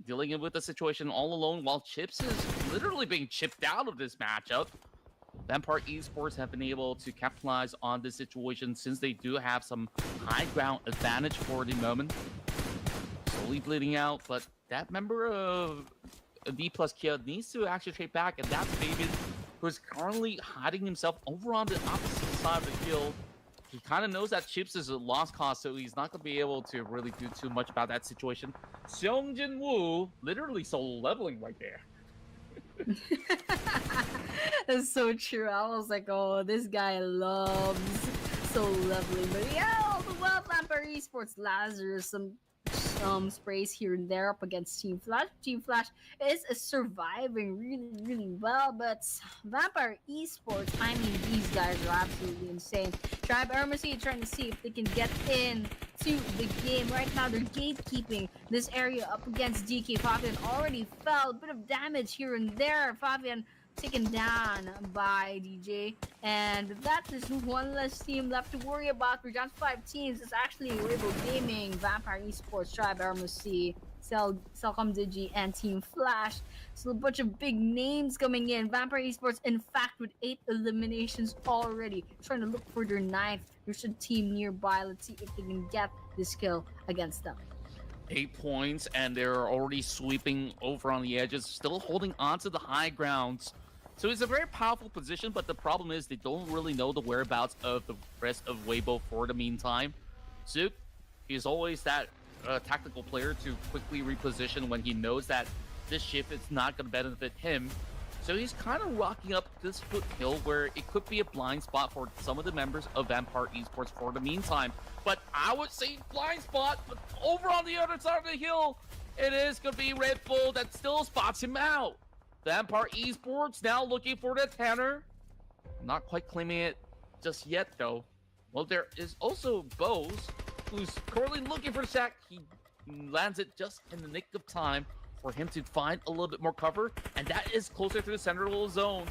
dealing with the situation all alone while Chips is literally being chipped out of this matchup. Vampire Esports have been able to capitalize on this situation since they do have some high ground advantage for the moment. Slowly bleeding out, but that member of D plus Kia needs to actually trade back, and that's Fabian, who is currently hiding himself over on the opposite side of the hill. He kind of knows that Chips is a lost cause, so he's not going to be able to really do too much about that situation. Seongjin Woo literally solo leveling right there. That's so true. I was like, oh, this guy loves solo leveling. But yeah, the well, Vampire Esports Lazarus, some sprays here and there up against Team Flash. Team Flash is surviving really well, but Vampire Esports, I mean, these guys are absolutely insane. Tribe Ermacy trying to see if they can get in to the game. Right now, they're gatekeeping this area up against DK. Fabian already fell. A bit of damage here and there. Fabian taken down by DJ, and that is one less team left to worry about. We're down to 5 teams. It's actually Weibo Gaming, Vampire Esports, Tribe RMC, Celcom Digi, and Team Flash. So a bunch of big names coming in. Vampire Esports, in fact, with 8 eliminations already, trying to look for their 9th. There's a team nearby. Let's see if they can get this kill against them. 8 points, and they're already sweeping over on the edges, still holding on to the high grounds. So it's a very powerful position, but the problem is they don't really know the whereabouts of the rest of Weibo for the meantime. Zook, he's always that tactical player to quickly reposition when he knows that this shift is not going to benefit him. So he's kind of rocking up this foothill where it could be a blind spot for some of the members of Vampire Esports for the meantime. But I would say blind spot, but over on the other side of the hill, it is going to be Red Bull that still spots him out. Vampire Esports now looking for the Tanner. Not quite claiming it just yet, though. Well, there is also Bose, who's currently looking for the sack. He lands it just in the nick of time for him to find a little bit more cover, and that is closer to the central zone.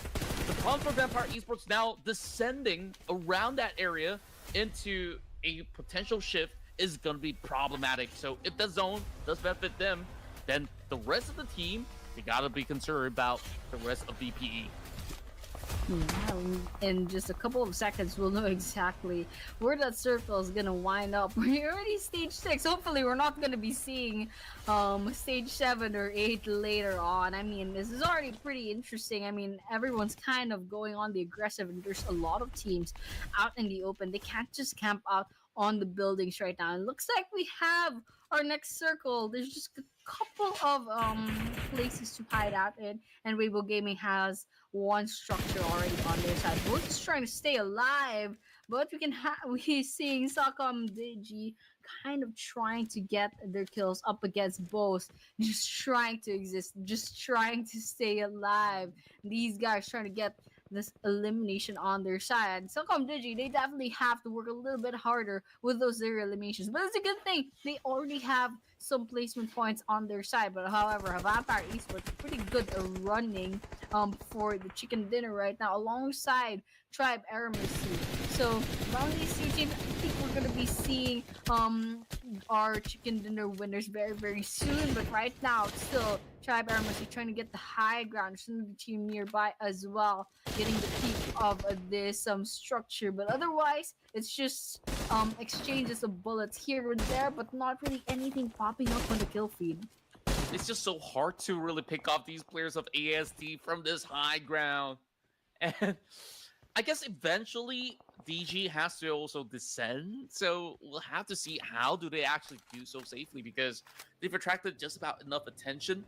The problem for Vampire Esports now descending around that area into a potential shift is going to be problematic. So if the zone does benefit them, then the rest of the team, you got to be concerned about the rest of VPE. Yeah, in just a couple of seconds, we'll know exactly where that circle is gonna wind up. We're already stage 6. Hopefully, we're not gonna be seeing stage 7 or 8 later on. I mean, this is already pretty interesting. I mean, everyone's kind of going on the aggressive, and there's a lot of teams out in the open. They can't just camp out on the buildings right now. It looks like we have our next circle. There's just a couple of places to hide out in, and Weibo Gaming has one structure already on their side. Both just trying to stay alive, but we seeing Sakam Digi kind of trying to get their kills up against both, just trying to exist, just trying to stay alive. These guys trying to get this elimination on their side. Sakam Digi, they definitely have to work a little bit harder with those zero eliminations, but it's a good thing they already have some placement points on their side. But however, Vampire Esports pretty good at running for the chicken dinner right now alongside Tribe Aramercy. So among these two teams, I think we're gonna be seeing our chicken dinner winners very very soon. But right now, it's still Tribe Aramercy trying to get the high ground. There's another team nearby as well, getting the peak of this structure. But otherwise, it's just exchanges of bullets here and there, but not really anything popping up on the kill feed. It's just so hard to really pick off these players of ASD from this high ground. And I guess eventually DG has to also descend, so we'll have to see how do they actually do so safely, because they've attracted just about enough attention,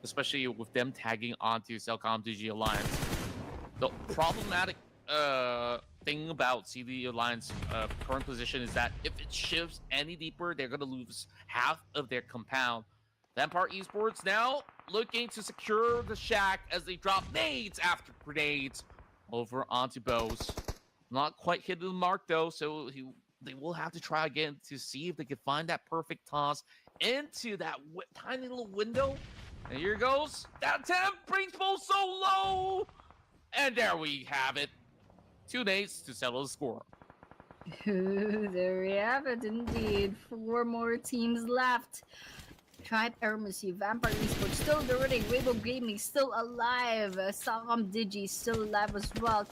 especially with them tagging onto Cellcom DG Alliance. The problematic thing about CD Alliance current position is that if it shifts any deeper, they're going to lose half of their compound. Vampire Esports now looking to secure the shack as they drop nades after grenades over onto Bose. Not quite hitting the mark though, so they will have to try again to see if they can find that perfect toss into that tiny little window. And here goes. That attempt brings Bose so low. And there we have it. 2 nades to settle the score. There we have it indeed. 4 more teams left. Tribe Aramercy, Vampire Esports still in the running. Weibo Gaming still alive. Sakam Digi still alive as well.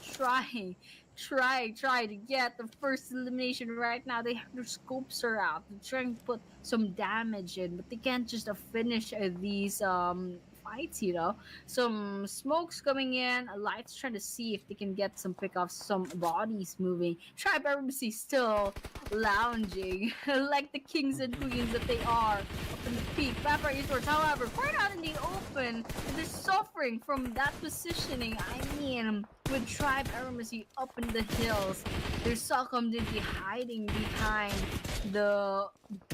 Try to get the first elimination right now. They have their scopes are out. They're trying to put some damage in, but they can't just finish these fights, you know. Some smokes coming in, lights trying to see if they can get some pickoffs, some bodies moving. Tribe Embassy still lounging like the kings and queens that they are up in the peak. Vampire Esports, however, quite out in the open, and they're suffering from that positioning. I mean, with Tribe Embassy up in the hills, there's Salcom Dingy hiding behind the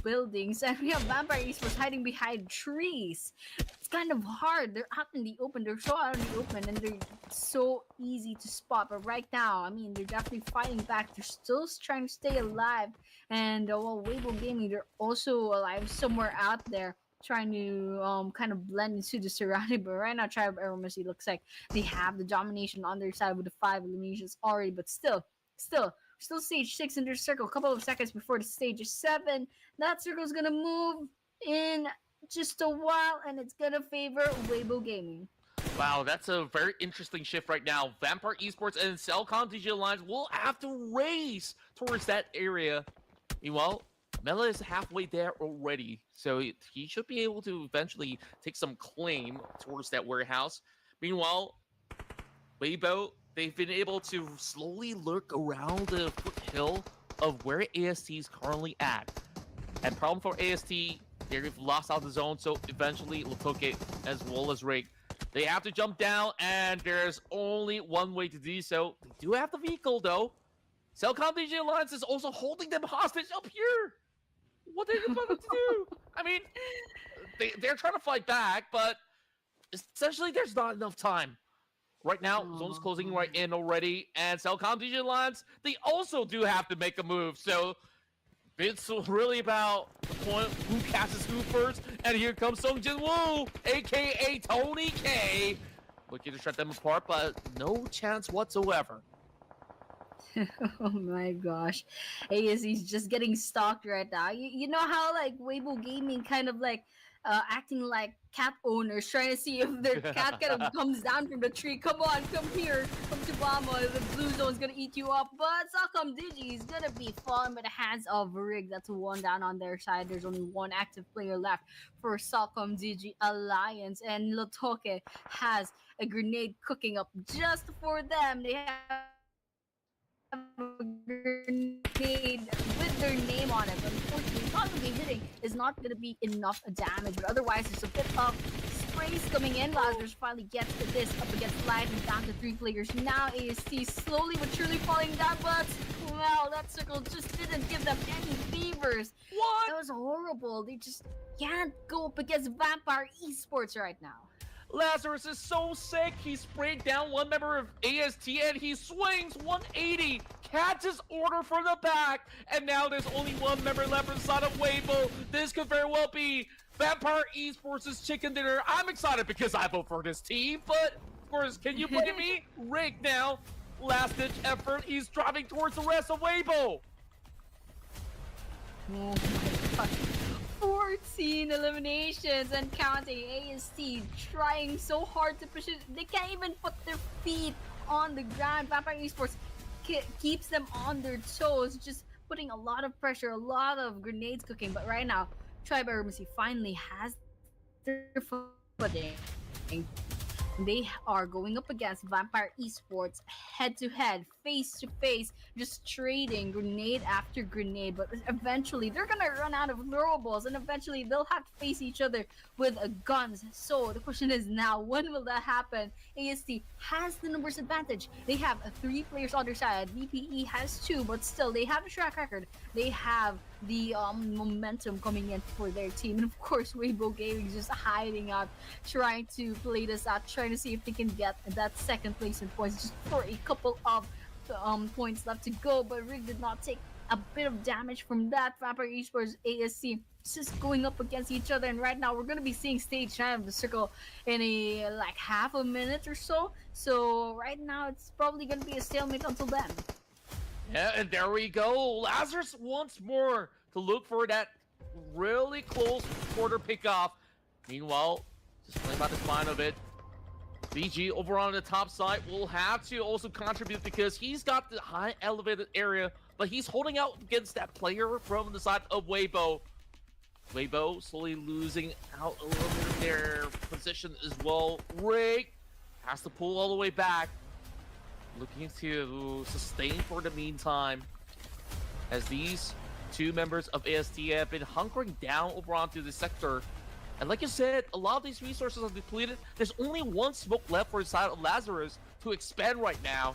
buildings, and we have Vampire Esports hiding behind trees. It's kind of hard. They're out in the open. They're so out in the open, and they're so easy to spot. But right now, I mean, they're definitely fighting back. They're still trying to stay alive. And while Weibo Gaming, they're also alive somewhere out there, trying to kind of blend into the surrounding. But right now, Tribe Aeromercy looks like they have the domination on their side with the 5 eliminations already. But still stage 6 in their circle. A couple of seconds before the stage is 7. That circle's gonna move in just a while, and it's gonna favor Weibo Gaming. Wow, that's a very interesting shift right now. Vampire Esports and Cellcom DG Alliance will have to race towards that area. Meanwhile, Mela is halfway there already, so he should be able to eventually take some claim towards that warehouse. Meanwhile, Weibo, they've been able to slowly lurk around the foothill of where AST is currently at. And problem for AST, they've lost out the zone, so eventually Latoke as well as Rake, they have to jump down, and there's only one way to do so. They do have the vehicle, though. Cellcom DG Alliance is also holding them hostage up here. What are you going to do? I mean, they're trying to fight back, but essentially there's not enough time. Right now, zone's closing right in already, and Cellcom DG Alliance, they also do have to make a move, so it's really about the point who catches who first, and here comes Sung Jin Woo, aka Tony K, looking to shut them apart, but no chance whatsoever. Oh my gosh. ASE's just getting stalked right now. You know how like Weibo Gaming kind of like acting like cat owners trying to see if their cat kind of comes down from the tree. Come on, come here, come to Bama. The blue zone's gonna eat you up. But Sakam Digi is gonna be fallen by the hands of Rig. That's one down on their side. There's only one active player left for Sakam Digi Alliance, and Lotoke has a grenade cooking up just for them. They have a grenade with their name on it. Unfortunately, probably hitting is not going to be enough damage, but otherwise there's a bit of sprays coming in. Lazarus finally gets this up against Light and down to 3 players. Now AST slowly but surely falling down, but well, that circle just didn't give them any favors. What? That was horrible. They just can't go up against Vampire Esports right now. Lazarus is so sick. He sprayed down one member of AST and he swings 180. Catch his order from the back. And now there's only one member left inside of Weibo. This could very well be Vampire Esports' chicken dinner. I'm excited because I vote for this team. But, of course, can you blame me? Rick now. Last ditch effort. He's driving towards the rest of Weibo. Oh my gosh. 14 eliminations and counting. AST trying so hard to push it. They can't even put their feet on the ground. Vampire Esports keeps them on their toes, just putting a lot of pressure, a lot of grenades cooking. But right now, Tribe Armacy finally has their footing. They are going up against Vampire Esports head to head, face to face, just trading grenade after grenade. But eventually, they're gonna run out of throwables, and eventually they'll have to face each other with guns. So the question is now, when will that happen? AST has the numbers advantage. They have 3 players on their side. VPE has 2, but still they have a track record. They have the momentum coming in for their team, and of course Weibo Gaming is just hiding out, trying to play this out, trying to see if they can get that second place in points just for a couple of points left to go. But Rig did not take a bit of damage from that. Vampire Esports ASC just going up against each other, and right now we're gonna be seeing stage 9 of the circle in a like half a minute or so. So right now it's probably gonna be a stalemate until then. Yeah, and there we go. Lazarus once more to look for that really close quarter pickoff. Meanwhile, just playing by the spine of it. VG over on the top side will have to also contribute because he's got the high elevated area, but he's holding out against that player from the side of Weibo. Weibo slowly losing out a little bit of their position as well. Rig has to pull all the way back, looking to sustain for the meantime, as these 2 members of AST have been hunkering down over onto the sector. And like you said, a lot of these resources are depleted. There's only one smoke left for the side of Lazarus to expand right now.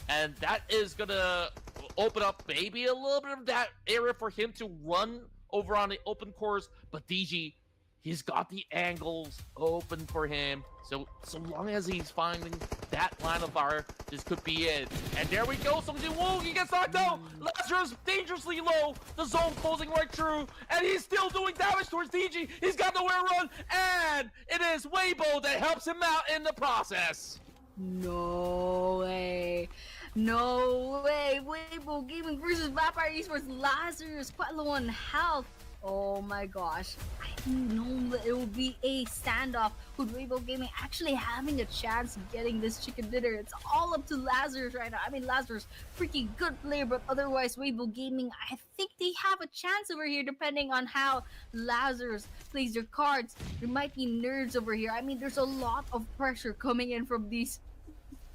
And that is gonna open up maybe a little bit of that area for him to run over on the open course. But DG, he's got the angles open for him. So long as he's finding that line of fire, this could be it. And there we go. Whoa, he gets knocked out. Lazarus dangerously low. The zone closing right through. And he's still doing damage towards DG. He's got nowhere to run. And it is Weibo that helps him out in the process. No way. No way. Weibo Gaming versus Vampire Esports. Lazarus quite low on health. Oh my gosh. I didn't know that it would be a standoff with Weibo Gaming actually having a chance of getting this chicken dinner. It's all up to Lazarus right now. I mean, Lazarus, pretty good player, but otherwise Weibo Gaming, I think they have a chance over here depending on how Lazarus plays their cards. There might be nerves over here. I mean, there's a lot of pressure coming in from these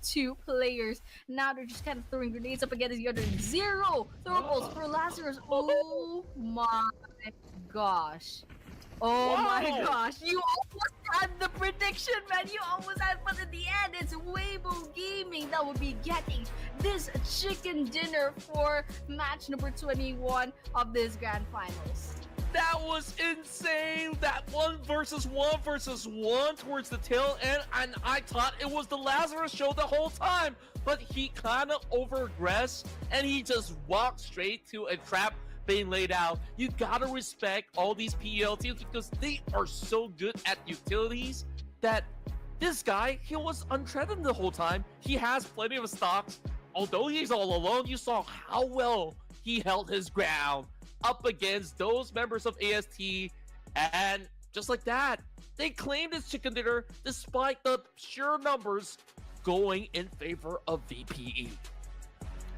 2 players. Now they're just kind of throwing grenades up against the other. 0 throwables for Lazarus. Oh my gosh. Oh my gosh. You almost had the prediction, man. You almost had, but in the end, it's Weibo Gaming that would be getting this chicken dinner for match number 21 of this grand finals. That was insane. That 1 versus 1 towards the tail end, and I thought it was the Lazarus show the whole time, but he kind of overaggressed and he just walked straight to a trap being laid out. You gotta respect all these PEL teams because they are so good at utilities that this guy, he was untreated the whole time. He has plenty of stocks. Although he's all alone, you saw how well he held his ground up against those members of AST, and just like that, they claim this chicken dinner despite the sheer numbers going in favor of VPE.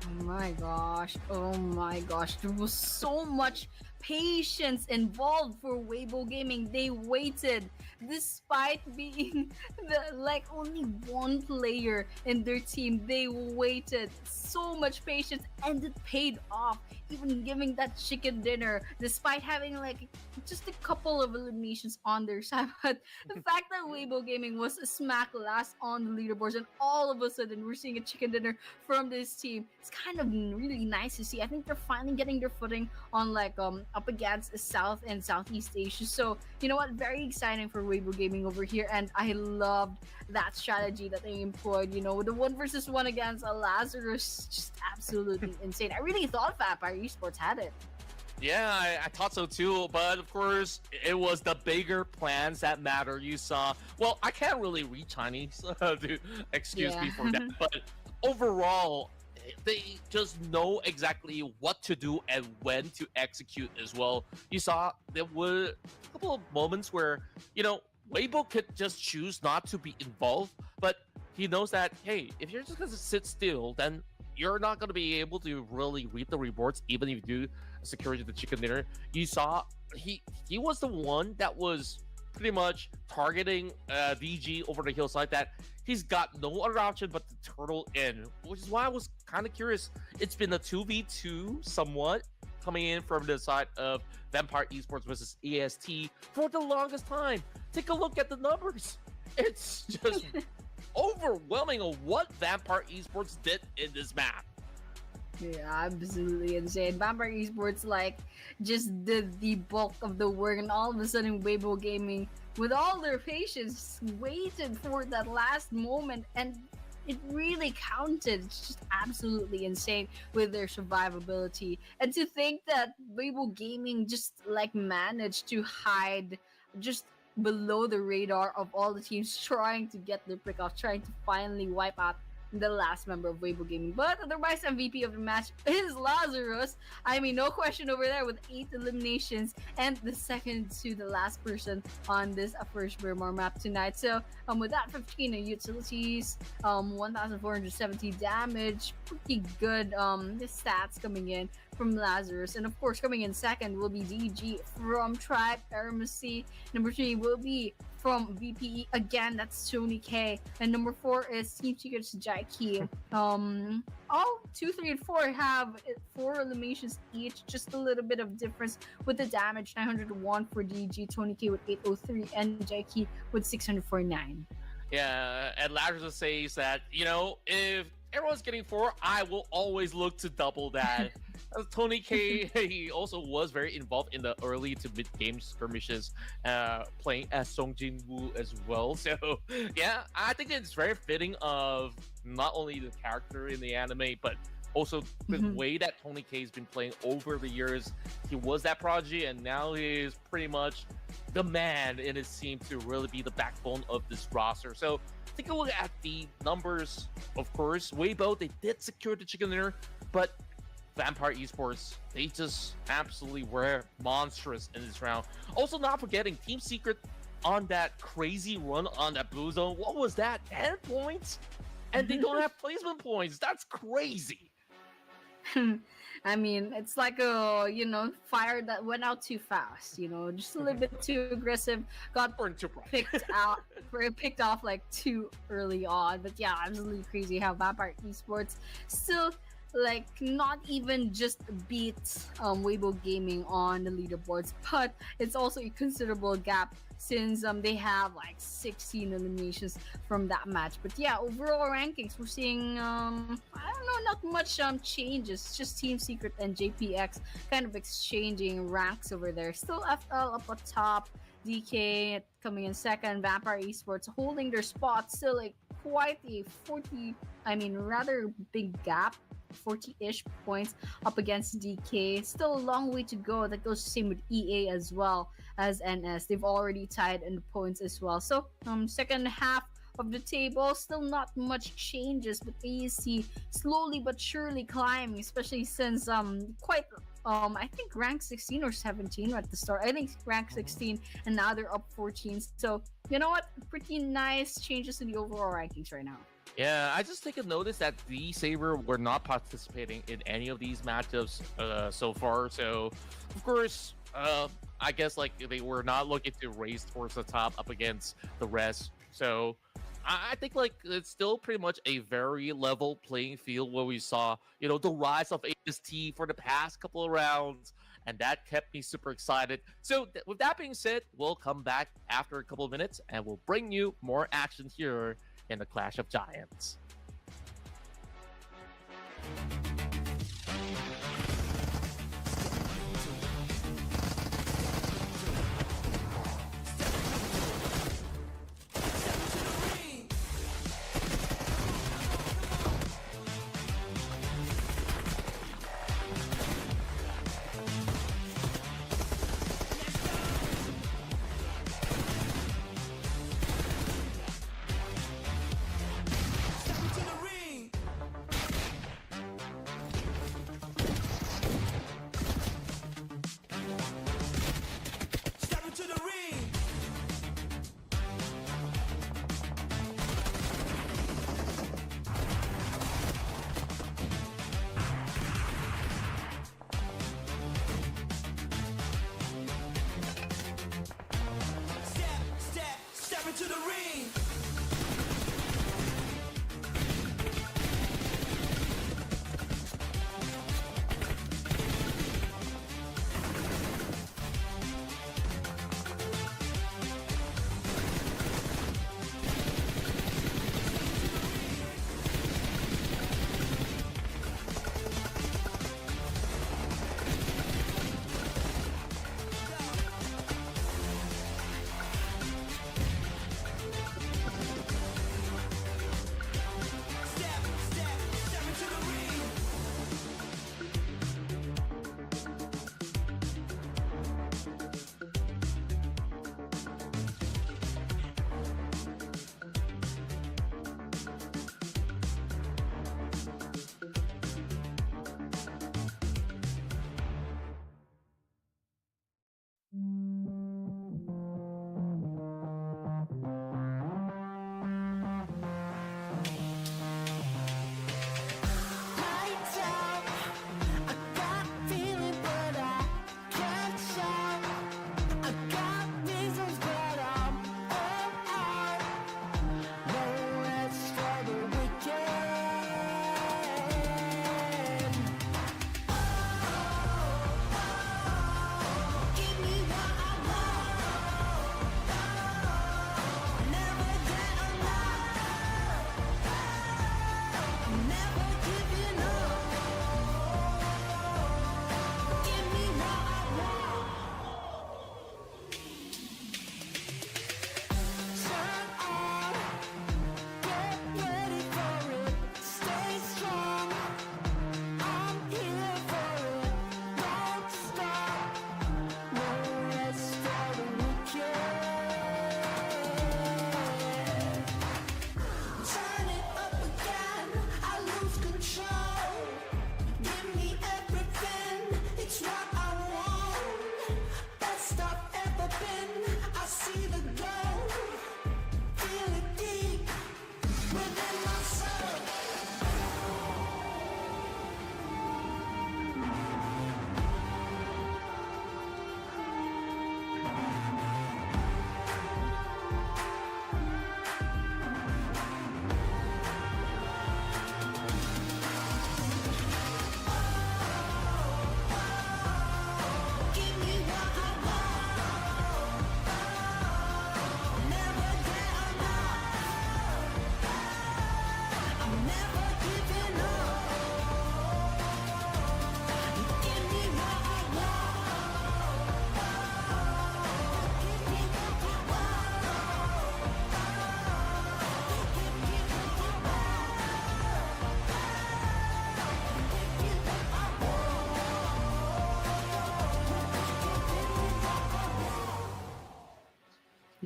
Oh my gosh. Oh my gosh. There was so much patience involved for Weibo Gaming. They waited despite being the like only one player in their team. They waited so much patience and it paid off. Even giving that chicken dinner despite having like just a couple of eliminations on their side. But the fact that Weibo Gaming was smack last on the leaderboards and all of a sudden we're seeing a chicken dinner from this team, it's kind of really nice to see. I think they're finally getting their footing on like up against South and Southeast Asia. So you know what, very exciting for Weibo Gaming over here, and I loved that strategy that they employed. You know, with the 1 versus 1 against a Lazarus, just absolutely insane. I really thought Vampire Esports had it. Yeah, I thought so too, but of course, it was the bigger plans that matter. You saw, well, I can't really read Chinese, excuse me for that, but overall, they just know exactly what to do and when to execute as well. You saw there were a couple of moments where, you know, Weibo could just choose not to be involved, but he knows that, hey, if you're just going to sit still, then you're not going to be able to really reap the rewards, even if you do security the chicken dinner. You saw he was the one that was pretty much targeting DG over the hillside, that he's got no other option but to turtle in, which is why I was kind of curious. It's been a 2v2 somewhat coming in from the side of Vampire Esports versus EST for the longest time. Take a look at the numbers. It's just overwhelming of what Vampire Esports did in this map. Yeah, absolutely insane. Vampire Esports like just did the bulk of the work, and all of a sudden Weibo Gaming, with all their patience, waited for that last moment, and it really counted. It's just absolutely insane with their survivability. And to think that Weibo Gaming just like managed to hide just below the radar of all the teams trying to get their pick off, trying to finally wipe out the last member of Weibo Gaming. But otherwise, MVP of the match is Lazarus. I mean, no question over there with 8 eliminations and the second to the last person on this first Burmar map tonight. So with that 15 utilities, 1,470 damage, pretty good stats coming in from Lazarus. And of course, coming in second will be DG from Tribe Aramacy. Number 3 will be from VPE again, that's Tony K, and number 4 is Team Secret's Jaiki. All 2, 3, and 4 have 4 eliminations each, just a little bit of difference with the damage. 901 for DG, Tony K with 803, and Jaiki with 649. Yeah, and Lazarus says that, you know, if everyone's getting 4, I will always look to double that. Tony K, he also was very involved in the early to mid game skirmishes, playing as Song Jin Woo as well. So yeah, I think it's very fitting of not only the character in the anime, but also the way that Tony K has been playing over the years. He was that prodigy, and now he's pretty much the man in his team to really be the backbone of this roster. So take a look at the numbers. Of course, Weibo, they did secure the chicken dinner, but Vampire Esports, they just absolutely were monstrous in this round. Also, not forgetting Team Secret on that crazy run on that blue zone. What was that? 10 points? And they don't have placement points. That's crazy. I mean, it's like a, you know, fire that went out too fast, you know, just a little bit too aggressive, got picked off like too early on. But yeah, absolutely crazy how Vampire Esports still like not even just beat Weibo Gaming on the leaderboards, but it's also a considerable gap since they have like 16 eliminations from that match. But yeah, overall rankings, we're seeing I don't know, not much changes, just Team Secret and JPX kind of exchanging ranks over there. Still FL up at top, DK coming in second, Vampire Esports holding their spot, still like quite a rather big gap, 40-ish points up against DK. Still a long way to go. That goes the same with EA as well as NS. They've already tied in the points as well. So second half of the table, still not much changes, but ASC slowly but surely climbing, especially since quite I think rank 16 or 17 at the start. I think rank 16, and now they're up 14. So you know what? Pretty nice changes in the overall rankings right now. Yeah, I just take a notice that the Saber were not participating in any of these matchups so far. So, of course, I guess like they were not looking to race towards the top up against the rest. So, I think like it's still pretty much a very level playing field where we saw, the rise of AST for the past couple of rounds, and that kept me super excited. So, with that being said, we'll come back after a couple of minutes and we'll bring you more action here in the Clash of Giants.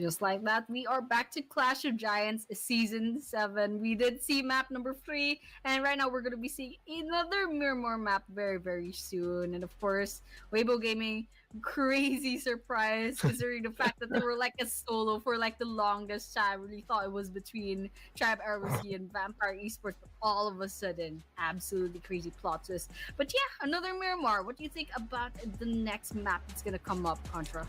Just like that, we are back to Clash of Giants Season 7. We did see map number 3, and right now we're going to be seeing another Miramar map very, very soon. And of course, Weibo Gaming, crazy surprise considering the fact that they were like a solo for like the longest time. Really thought it was between Tribe ROC and Vampire Esports, but all of a sudden, absolutely crazy plot twist. But yeah, another Miramar. What do you think about the next map that's going to come up, Contra?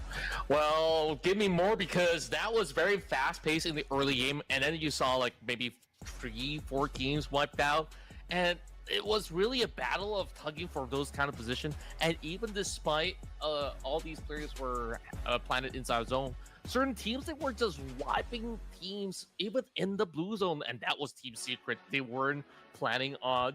Well, give me more because that was very fast paced in the early game, and then you saw like maybe 3-4 teams wiped out, and it was really a battle of tugging for those kind of position. And even despite all these players were planted inside zone, certain teams that were just wiping teams even in the blue zone, and that was Team Secret. They weren't planning on